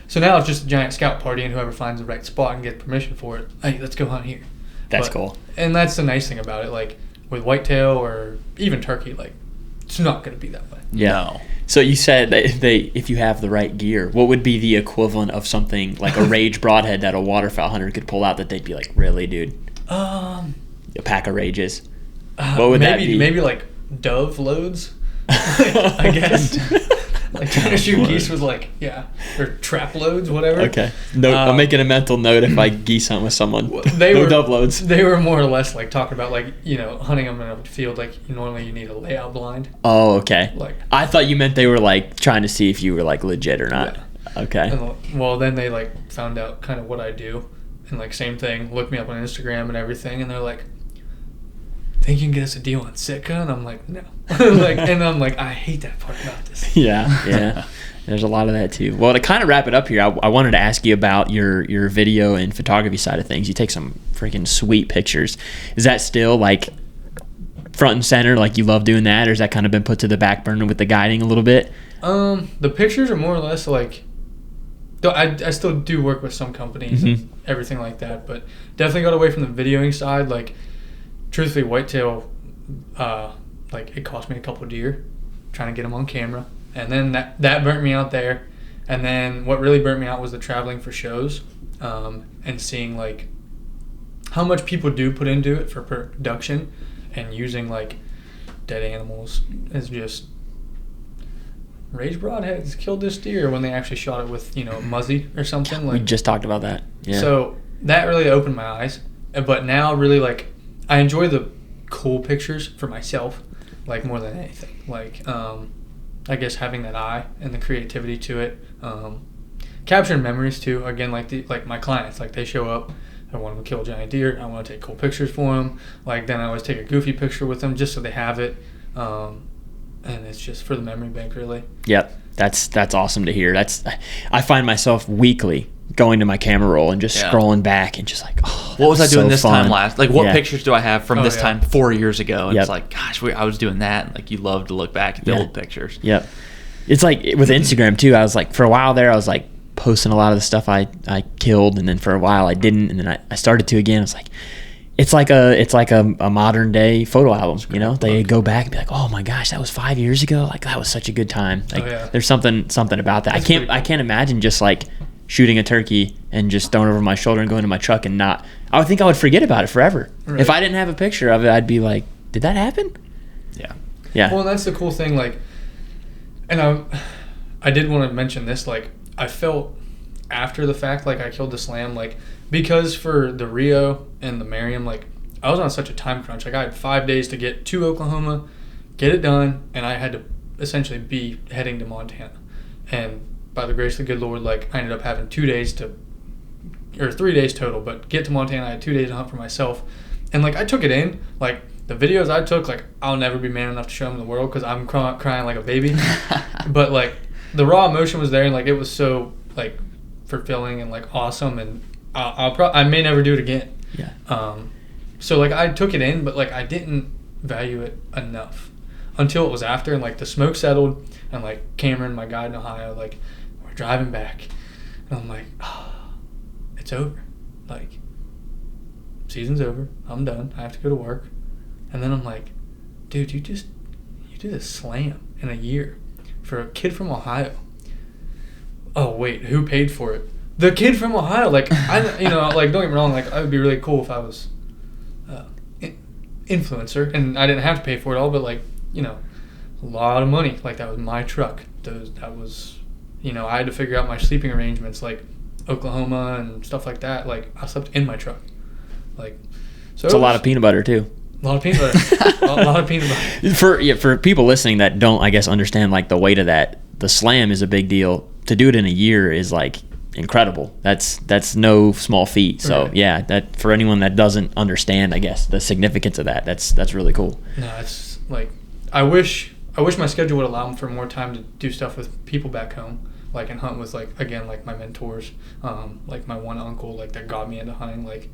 C: so now it's just a giant scout party, and whoever finds the right spot and gets permission for it, hey, let's go hunt here.
A: That's cool.
C: And that's the nice thing about it. Like, with whitetail or even turkey, like, it's not going to be that way.
A: Yeah.
B: No.
A: So you said that if you have the right gear, what would be the equivalent of something like a rage broadhead that a waterfowl hunter could pull out that they'd be like, really, dude? A pack of rages. What would that be?
C: Maybe like dove loads, I guess. Like, trying to shoot geese with like, or trap loads, whatever.
A: Okay. No, I'm making a mental note if I geese hunt with someone. No dove loads.
C: They were more or less like talking about like, you know, hunting them in a field, like, normally you need a layout blind.
A: Oh, okay.
C: Like,
A: I thought you meant they were like trying to see if you were like legit or not. Yeah. Okay.
C: And, well, then they like found out kind of what I do, and like, same thing, looked me up on Instagram and everything, and they're like, think you can get us a deal on Sitka? And I'm like, no. Like, and I'm like, I hate that part about this.
A: Yeah. There's a lot of that too. Well, to kind of wrap it up here, I wanted to ask you about your video and photography side of things. You take some freaking sweet pictures. Is that still like front and center, like you love doing that, or has that kind of been put to the back burner with the guiding a little bit?
C: The pictures are more or less like, I still do work with some companies and everything like that, but definitely got away from the videoing side. Like, truthfully, whitetail, like, it cost me a couple of deer trying to get them on camera, and then that burnt me out there. And then what really burnt me out was the traveling for shows, and seeing like how much people do put into it for production, and using like dead animals as just rage broadheads killed this deer when they actually shot it with, you know, muzzy or something. Like,
A: we just talked about that. Yeah.
C: So that really opened my eyes, but now really, like, I enjoy the cool pictures for myself, like, more than anything. Like, I guess having that eye and the creativity to it, capturing memories too. Again, like my clients, like, they show up, I want them to kill a giant deer, I want to take cool pictures for them. Like, then I always take a goofy picture with them just so they have it, and it's just for the memory bank, really.
A: Yep, that's awesome to hear. I find myself weekly going to my camera roll and just scrolling back and just like, oh,
B: what was I doing
A: so
B: this
A: fun.
B: time last? Like, what pictures do I have from this time 4 years ago? And
A: Yep.
B: it's like, gosh, I was doing that. Like, you love to look back at the old pictures.
A: Yep. It's like with Instagram too. I was like, for a while there, I was like posting a lot of the stuff I killed, and then for a while I didn't, and then I started to again. It's like, it's like a modern day photo album. You know, they go back and be like, oh my gosh, that was 5 years ago. Like, that was such a good time. Like, there's something about that. I can't imagine just like shooting a turkey and just throwing it over my shoulder and going to my truck and not. I would think I would forget about it forever. Right. If I didn't have a picture of it, I'd be like, did that happen? Yeah.
C: Well, that's the cool thing. Like, and I did want to mention this. Like, I felt after the fact, like, I killed the slam, like, because for the Rio and the Merriam, like, I was on such a time crunch. Like, I had 5 days to get to Oklahoma, get it done, and I had to essentially be heading to Montana. And by the grace of the good Lord, like, I ended up having 2 days or 3 days total, but get to Montana, I had 2 days to hunt for myself. And, like, I took it in. Like, the videos I took, like, I'll never be man enough to show them the world because I'm crying like a baby. But, like, the raw emotion was there, and, like, it was so, like, fulfilling and, like, awesome. And I may never do it again.
A: Yeah.
C: So like I took it in, but like I didn't value it enough until it was after, and like the smoke settled, and like Cameron, my guide in Ohio, like we're driving back, and I'm like, oh, it's over. Like, season's over. I'm done. I have to go to work. And then I'm like, dude, you did a slam in a year for a kid from Ohio. Oh wait, who paid for it? The kid from Ohio. Like like don't get me wrong. Like I would be really cool if I was influencer and I didn't have to pay for it all. But like a lot of money. Like that was my truck. That was I had to figure out my sleeping arrangements. Like Oklahoma and stuff like that. Like I slept in my truck. Like so
A: it's a lot of peanut butter too.
C: A lot of peanut butter. a lot of peanut butter.
A: For people listening that don't, I guess, understand like the weight of that, the slam is a big deal. To do it in a year is like incredible. That's no small feat. So
C: right.
A: yeah, that for anyone that doesn't understand, I guess, the significance of that, that's really cool.
C: No, it's like I wish my schedule would allow me for more time to do stuff with people back home, like and hunt with like my mentors, like my one uncle like that got me into hunting. Like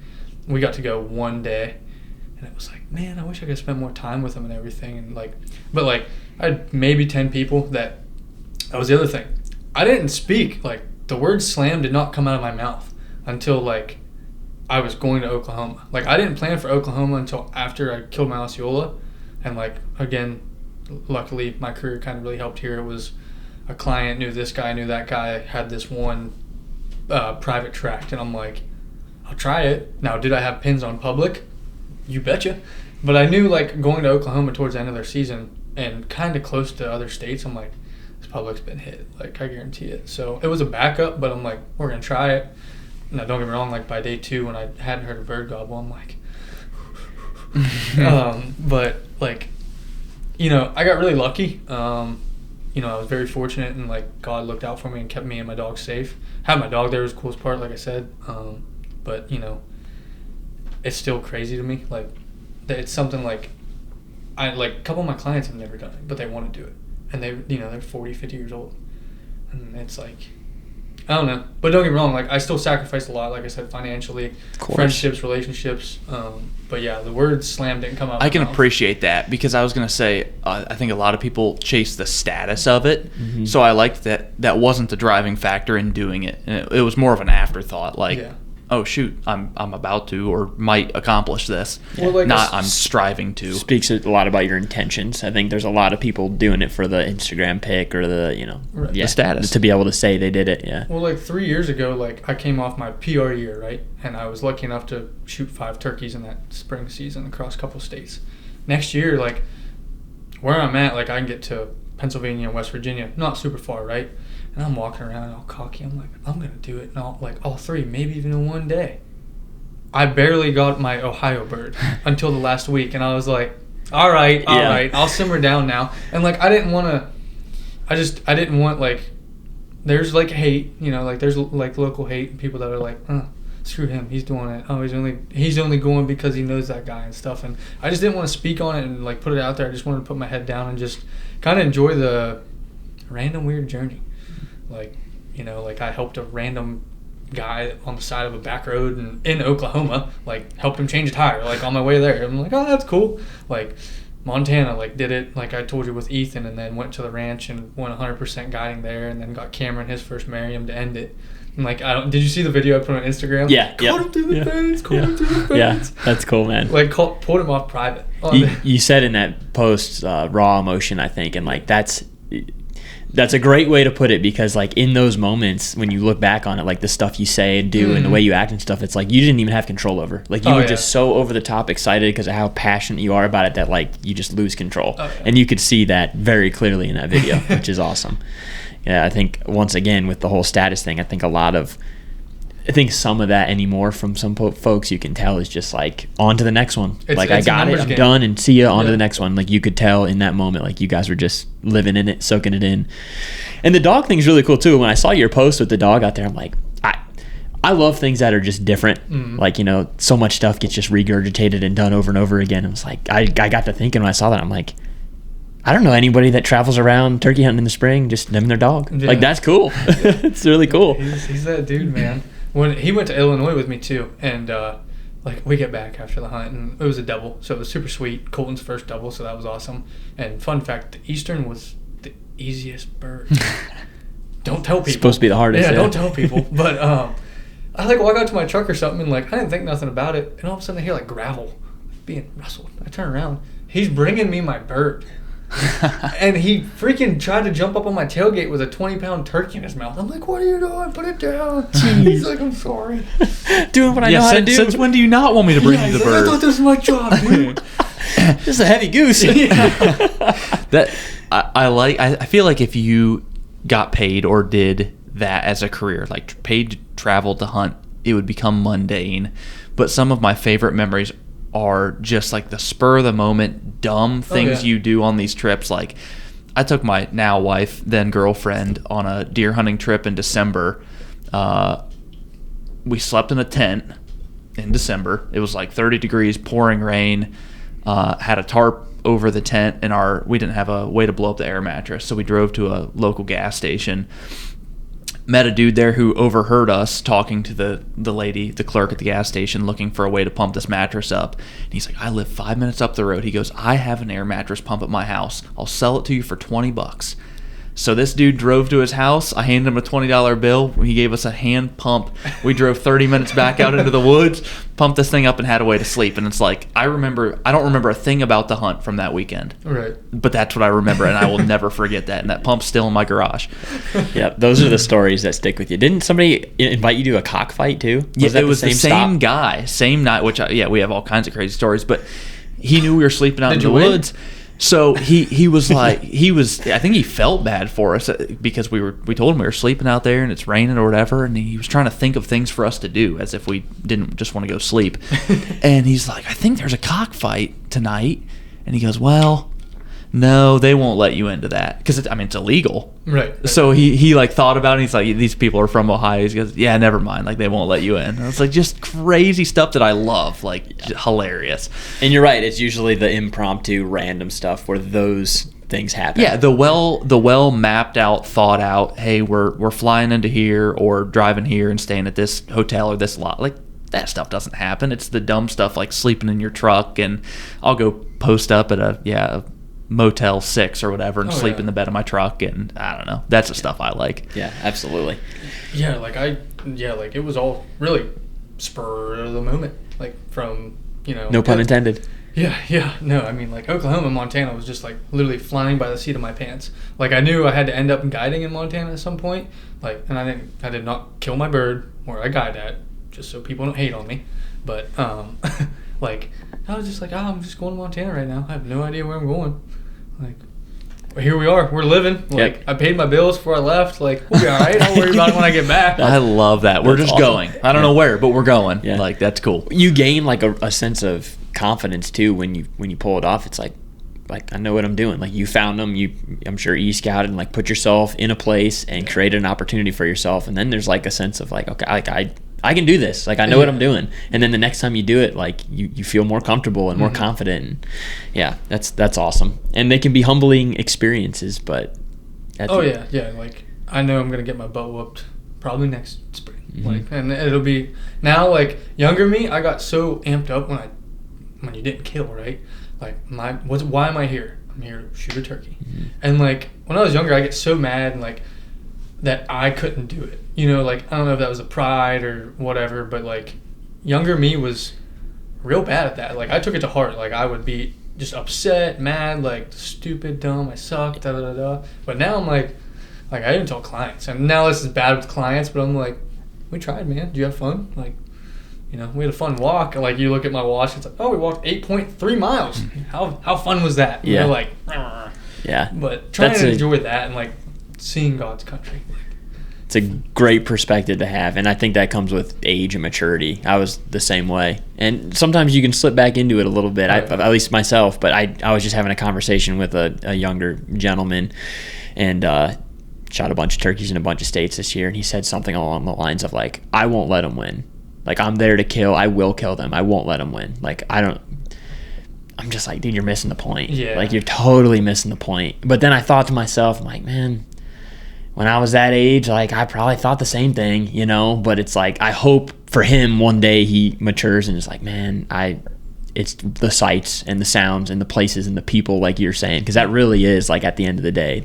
C: we got to go one day. And it was like, man, I wish I could spend more time with them and everything. And like, but like, I had maybe 10 people that was the other thing. I didn't speak. Like, the word slam did not come out of my mouth until like I was going to Oklahoma. Like, I didn't plan for Oklahoma until after I killed my Osceola. And like, again, luckily my career kind of really helped here. It was a client knew this guy, knew that guy, had this one private tract. And I'm like, I'll try it. Now, did I have pins on public? You betcha. But I knew like going to Oklahoma towards the end of their season and kind of close to other states, I'm like, this public's been hit. Like, I guarantee it. So it was a backup, but I'm like, we're going to try it. Now, don't get me wrong, like by day 2 when I hadn't heard a bird gobble, I'm like, but like, I got really lucky. I was very fortunate and like God looked out for me and kept me and my dog safe. Having my dog there was the coolest part, like I said. But it's still crazy to me. Like, it's something like, a couple of my clients have never done it, but they want to do it. And they're 40, 50 years old. And it's like, I don't know. But don't get me wrong, like, I still sacrificed a lot, like I said, financially, friendships, relationships. But yeah, the word slam didn't come out.
B: I can appreciate that because I was going to say, I think a lot of people chase the status of it. Mm-hmm. So I liked that wasn't the driving factor in doing it. And it was more of an afterthought. Like, yeah. Oh shoot, I'm about to or might accomplish this. Well, like I'm striving to.
A: Speaks a lot about your intentions. I think there's a lot of people doing it for the Instagram pic or the
C: right.
A: the
B: status
A: to be able to say they did it. Yeah.
C: Well, like 3 years ago, like I came off my PR year, right, and I was lucky enough to shoot 5 turkeys in that spring season across a couple states. Next year, like where I'm at, like I can get to Pennsylvania and West Virginia, not super far, right? And I'm walking around all cocky. I'm like, I'm going to do it in all 3, maybe even in one day. I barely got my Ohio bird until the last week. And I was like, all right, I'll simmer down now. And like, I didn't want, like, there's like hate, like there's like local hate and people that are like, screw him, he's doing it. Oh, he's only going because he knows that guy and stuff. And I just didn't want to speak on it and like put it out there. I just wanted to put my head down and just kind of enjoy the random weird journey. Like, like I helped a random guy on the side of a back road in Oklahoma, like helped him change a tire, like on my way there. I'm like, oh, that's cool. Like Montana, like did it, like I told you with Ethan, and then went to the ranch and went 100% guiding there, and then got Cameron his first Merriam to end it. And like, did you see the video I put on Instagram?
A: Yeah.
C: Caught him through the fence, caught him through the fence.
A: Yeah, that's cool, man.
C: Like pulled him off private.
A: You said in that post, raw emotion, I think, and like that's a great way to put it because like in those moments when you look back on it, like the stuff you say and do and the way you act and stuff, it's like you didn't even have control over. Like you were just so over the top excited because of how passionate you are about it that like you just lose control. And you could see that very clearly in that video, which is awesome. Yeah, I think once again with the whole status thing, I think some of that anymore from some folks you can tell is just like on to the next one. Like I got it, I'm done, and see ya, on to the next one. Like you could tell in that moment, like you guys were just living in it, soaking it in. And the dog thing's really cool too. When I saw your post with the dog out there, I'm like, I love things that are just different. Like, so much stuff gets just regurgitated and done over and over again. It was like I got to thinking when I saw that, I'm like, I don't know anybody that travels around turkey hunting in the spring just naming their dog. Yeah. Like that's cool. It's really cool.
C: He's that dude, man. When he went to Illinois with me too, and like we get back after the hunt, and it was a double, so it was super sweet. Colton's first double, so that was awesome. And fun fact, the Eastern was the easiest bird. Don't tell people.
A: It's supposed to be the hardest.
C: Yeah, don't tell people. But I like walk out to my truck or something, and like I didn't think nothing about it, and all of a sudden I hear like gravel being rustled. I turn around, he's bringing me my bird. And he freaking tried to jump up on my tailgate with a 20-pound turkey in his mouth. I'm like, what are you doing? Put it down. He's like, I'm sorry.
A: Doing what I know how to do.
B: Since when do you not want me to bring you the
C: Like,
B: bird?
C: I thought this was my job, dude.
A: Just a heavy goose.
B: That I feel like if you got paid or did that as a career, like paid to travel to hunt, it would become mundane. But some of my favorite memories are just like the spur of the moment dumb things you do on these trips. Like I took my now wife, then girlfriend, on a deer hunting trip in December. We slept in a tent in December. It was like 30 degrees, pouring rain. Had a tarp over the tent, and we didn't have a way to blow up the air mattress, so we drove to a local gas station. Met a dude there who overheard us talking to the lady, the clerk at the gas station, looking for a way to pump this mattress up. And he's like, I live 5 minutes up the road. He goes, I have an air mattress pump at my house. I'll sell it to you for $20. So this dude drove to his house. I handed him a $20 bill. He gave us a hand pump. We drove 30 minutes back out into the woods, pumped this thing up, and had a way to sleep. And it's like, I don't remember a thing about the hunt from that weekend.
C: Right.
B: But that's what I remember, and I will never forget that. And that pump's still in my garage.
A: Yeah, those are the stories that stick with you. Didn't somebody invite you to a cockfight too?
B: It was the same
A: stop?
B: guy, same night, we have all kinds of crazy stories, but he knew we were sleeping out in the woods. So he was like, I think he felt bad for us because we told him we were sleeping out there and it's raining or whatever, and he was trying to think of things for us to do as if we didn't just want to go sleep. And he's like, I think there's a cockfight tonight. And he goes, well, no, they won't let you into that because it's illegal.
C: Right.
B: So he like thought about it. And he's like, these people are from Ohio. He goes, yeah, never mind. Like they won't let you in. And it's like just crazy stuff that I love, like hilarious.
A: And you're right. It's usually the impromptu, random stuff where those things happen.
B: Yeah, the well mapped out, thought out. Hey, we're flying into here or driving here and staying at this hotel or this lot. Like that stuff doesn't happen. It's the dumb stuff like sleeping in your truck, and I'll go post up at a Motel 6 or whatever and sleep in the bed of my truck, and I don't know. That's the stuff I like.
A: Yeah, absolutely.
C: Yeah, like it was all really spur of the moment, like from,
A: No pun intended.
C: Yeah. No, I mean, like Oklahoma and Montana was just like literally flying by the seat of my pants. Like I knew I had to end up guiding in Montana at some point. Like, and I did not kill my bird where I guide at, just so people don't hate on me. But like I was just like, I'm just going to Montana right now. I have no idea where I'm going. Like, well, here we are. We're living. Like, I paid my bills before I left. Like, we'll be all right. I'll worry about it when I get back.
B: I love that. We're just
A: awesome.
B: going. I don't know where, but we're going.
A: Yeah.
B: Like, that's cool.
A: You gain like a sense of confidence too when you pull it off. It's like I know what I'm doing. Like you found them. I'm sure e-scouted and like put yourself in a place and created an opportunity for yourself. And then there's like a sense of like, okay, like I can do this. Like I know what I'm doing. And then the next time you do it, like you feel more comfortable and more confident. And yeah, that's awesome. And they can be humbling experiences, but
C: yeah. Like I know I'm gonna get my butt whooped probably next spring. Like, and it'll be now like younger me. I got so amped up when you didn't kill, right? Like why am I here? I'm here to shoot a turkey. And like when I was younger, I get so mad and like that I couldn't do it. Like I don't know if that was a pride or whatever, but like younger me was real bad at that. Like I took it to heart. Like I would be just upset, mad, like stupid, dumb, I suck, da da da da. But now I'm like I even tell clients, and now this is bad with clients, but I'm like, we tried, man. Did you have fun? Like, we had a fun walk. Like you look at my watch, it's like, oh, we walked 8.3 miles. How fun was that?
A: Yeah.
C: You're like,
A: yeah.
C: But trying to enjoy that and like seeing God's country.
A: It's a great perspective to have, and I think that comes with age and maturity. I was the same way, and sometimes you can slip back into it a little bit. At least myself, but I was just having a conversation with a younger gentleman, and shot a bunch of turkeys in a bunch of states this year, and he said something along the lines of like, I won't let them win. Like I'm there to kill. I will kill them. I won't let them win. Like I'm just like, dude, you're missing the point.
C: Yeah.
A: Like you're totally missing the point. But then I thought to myself, I'm like, man, when I was that age, like I probably thought the same thing, but it's like I hope for him, one day he matures and is like, man, it's the sights and the sounds and the places and the people, like you're saying, because that really is, like, at the end of the day,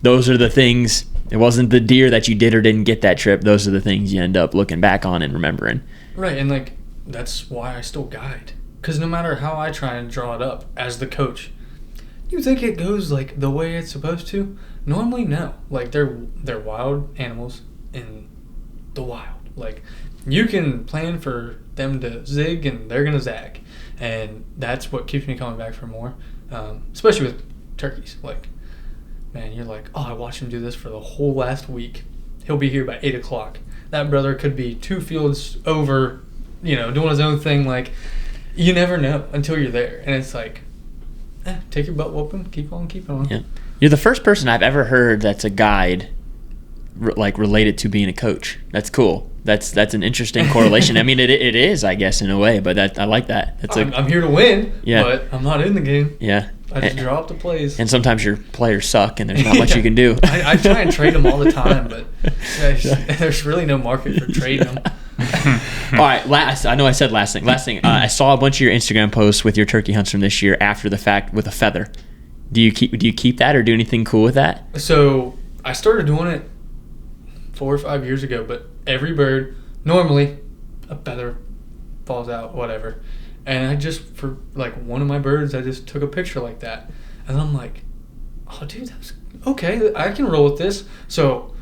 A: those are the things. It wasn't the deer that you did or didn't get that trip. Those are the things you end up looking back on and remembering.
C: Right, and like that's why I still guide, because no matter how I try and draw it up as the coach, you think it goes like the way it's supposed to? Normally, no. Like they're wild animals in the wild. Like you can plan for them to zig and they're gonna zag, and that's what keeps me coming back for more. Especially with turkeys, like. Man, you're like, oh, I watched him do this for the whole last week. He'll be here by 8 o'clock. That brother could be 2 fields over, doing his own thing. Like, you never know until you're there. And it's like, take your butt whooping, keep on keeping on.
A: Yeah. You're the first person I've ever heard that's a guide, related to being a coach. That's cool. That's an interesting correlation. I mean, it is, I guess, in a way, but I like that.
C: I'm here to win, but I'm not in the game.
A: Yeah.
C: I just draw up the plays.
A: And sometimes your players suck, and there's not much you can do.
C: I try and trade them all the time, but there's really no market for trading them.
A: All right, I know I said last thing. I saw a bunch of your Instagram posts with your turkey hunts from this year after the fact with a feather. Do you keep that or do anything cool with that?
C: So I started doing it 4 or 5 years ago, but every bird, normally a feather falls out, whatever. And for like one of my birds, I just took a picture like that. And I'm like, oh, dude, that's okay. I can roll with this. So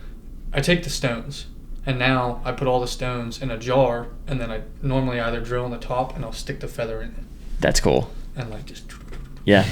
C: I take the stones, and now I put all the stones in a jar, and then I normally either drill on the top and I'll stick the feather in it.
A: That's cool.
C: And like just...
A: Yeah,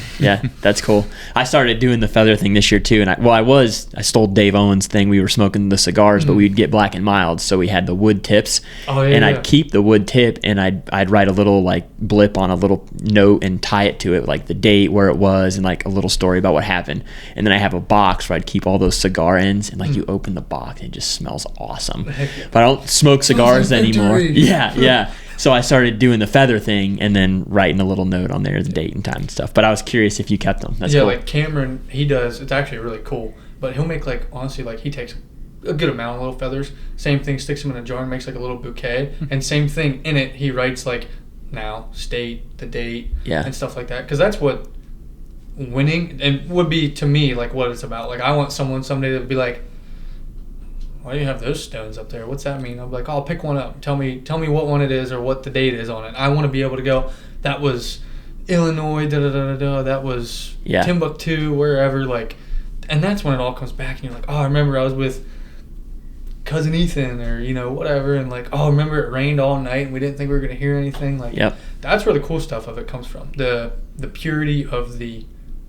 A: that's cool. I started doing the feather thing this year too, and I stole Dave Owen's thing. We were smoking the cigars, but we'd get black and mild, so we had the wood tips, I'd keep the wood tip, and I'd write a little like blip on a little note and tie it to it, like the date, where it was, and like a little story about what happened. And then I have a box where I'd keep all those cigar ends, and like you open the box, and it just smells awesome. But I don't smoke cigars anymore. Yeah. So I started doing the feather thing and then writing a little note on there, the date and time and stuff. But I was curious if you kept them. That's cool.
C: Like Cameron, he does. It's actually really cool. But he'll make he takes a good amount of little feathers. Same thing, sticks them in a jar and makes like a little bouquet. And same thing, in it, he writes like now, state, the date, and stuff like that. Because that's what winning and would be to me, like what it's about. Like I want someone someday to be like, why do you have those stones up there? What's that mean? I'm like, I'll pick one up. Tell me what one it is or what the date is on it. I want to be able to go, that was Illinois, that was Timbuktu, wherever, like, and that's when it all comes back and you're like, oh, I remember I was with cousin Ethan or, whatever, and like, oh, I remember it rained all night and we didn't think we were going to hear anything. Like, that's where the cool stuff of it comes from. The purity of the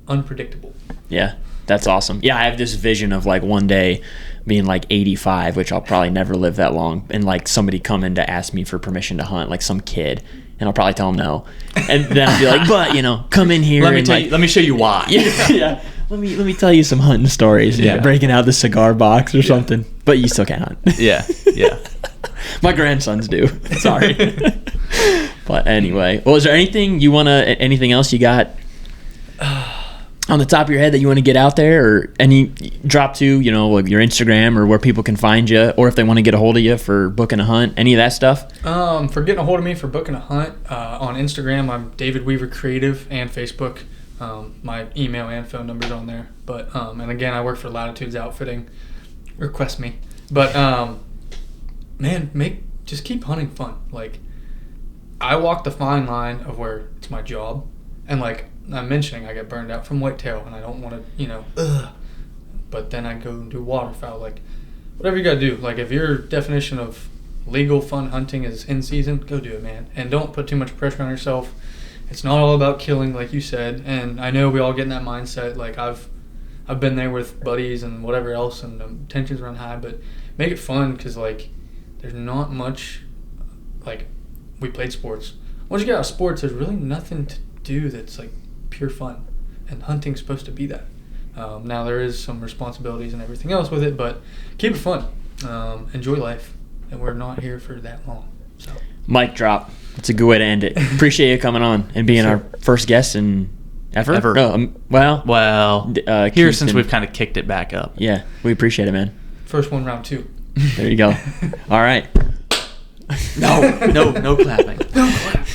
C: unpredictable.
A: Yeah, that's awesome. Yeah, I have this vision of like one day being like 85, which I'll probably never live that long, and like somebody coming to ask me for permission to hunt, like some kid, and I'll probably tell him no, and then I'll be like, but come in here.
B: Let me show you why.
A: Yeah. Let me tell you some hunting stories. Yeah, breaking out the cigar box or something. But you still can't hunt.
B: Yeah.
A: My grandsons do. Sorry. But anyway, well, is there anything else you got on the top of your head that you want to get out there, or any drop to, like your Instagram or where people can find you, or if they want to get a hold of you for booking a hunt, any of that stuff?
C: For getting a hold of me for booking a hunt, on Instagram, I'm David Weaver Creative, and Facebook. My email and phone number's on there. But, and again, I work for Latitudes Outfitting. Request me. But, man, just keep hunting fun. Like, I walk the fine line of where it's my job, and like I'm mentioning, I get burned out from whitetail, and I don't want to, but then I go and do waterfowl. Like, whatever you got to do. Like, if your definition of legal fun hunting is in season, go do it, man. And don't put too much pressure on yourself. It's not all about killing, like you said. And I know we all get in that mindset. Like, I've been there with buddies and whatever else, and the tensions run high. But make it fun, because, like, there's not much, like, we played sports. Once you get out of sports, there's really nothing to do that's, like, pure fun, and hunting's supposed to be that. Now there is some responsibilities and everything else with it, but keep it fun. Enjoy life, and we're not here for that long. So
A: mic drop. It's a good way to end it. Appreciate you coming on and being our first guest in ever. No,
B: here since we've kind of kicked it back up.
A: Yeah, we appreciate it, man.
C: First one, round 2.
A: There you go. All right.
B: No clapping.
C: No clap.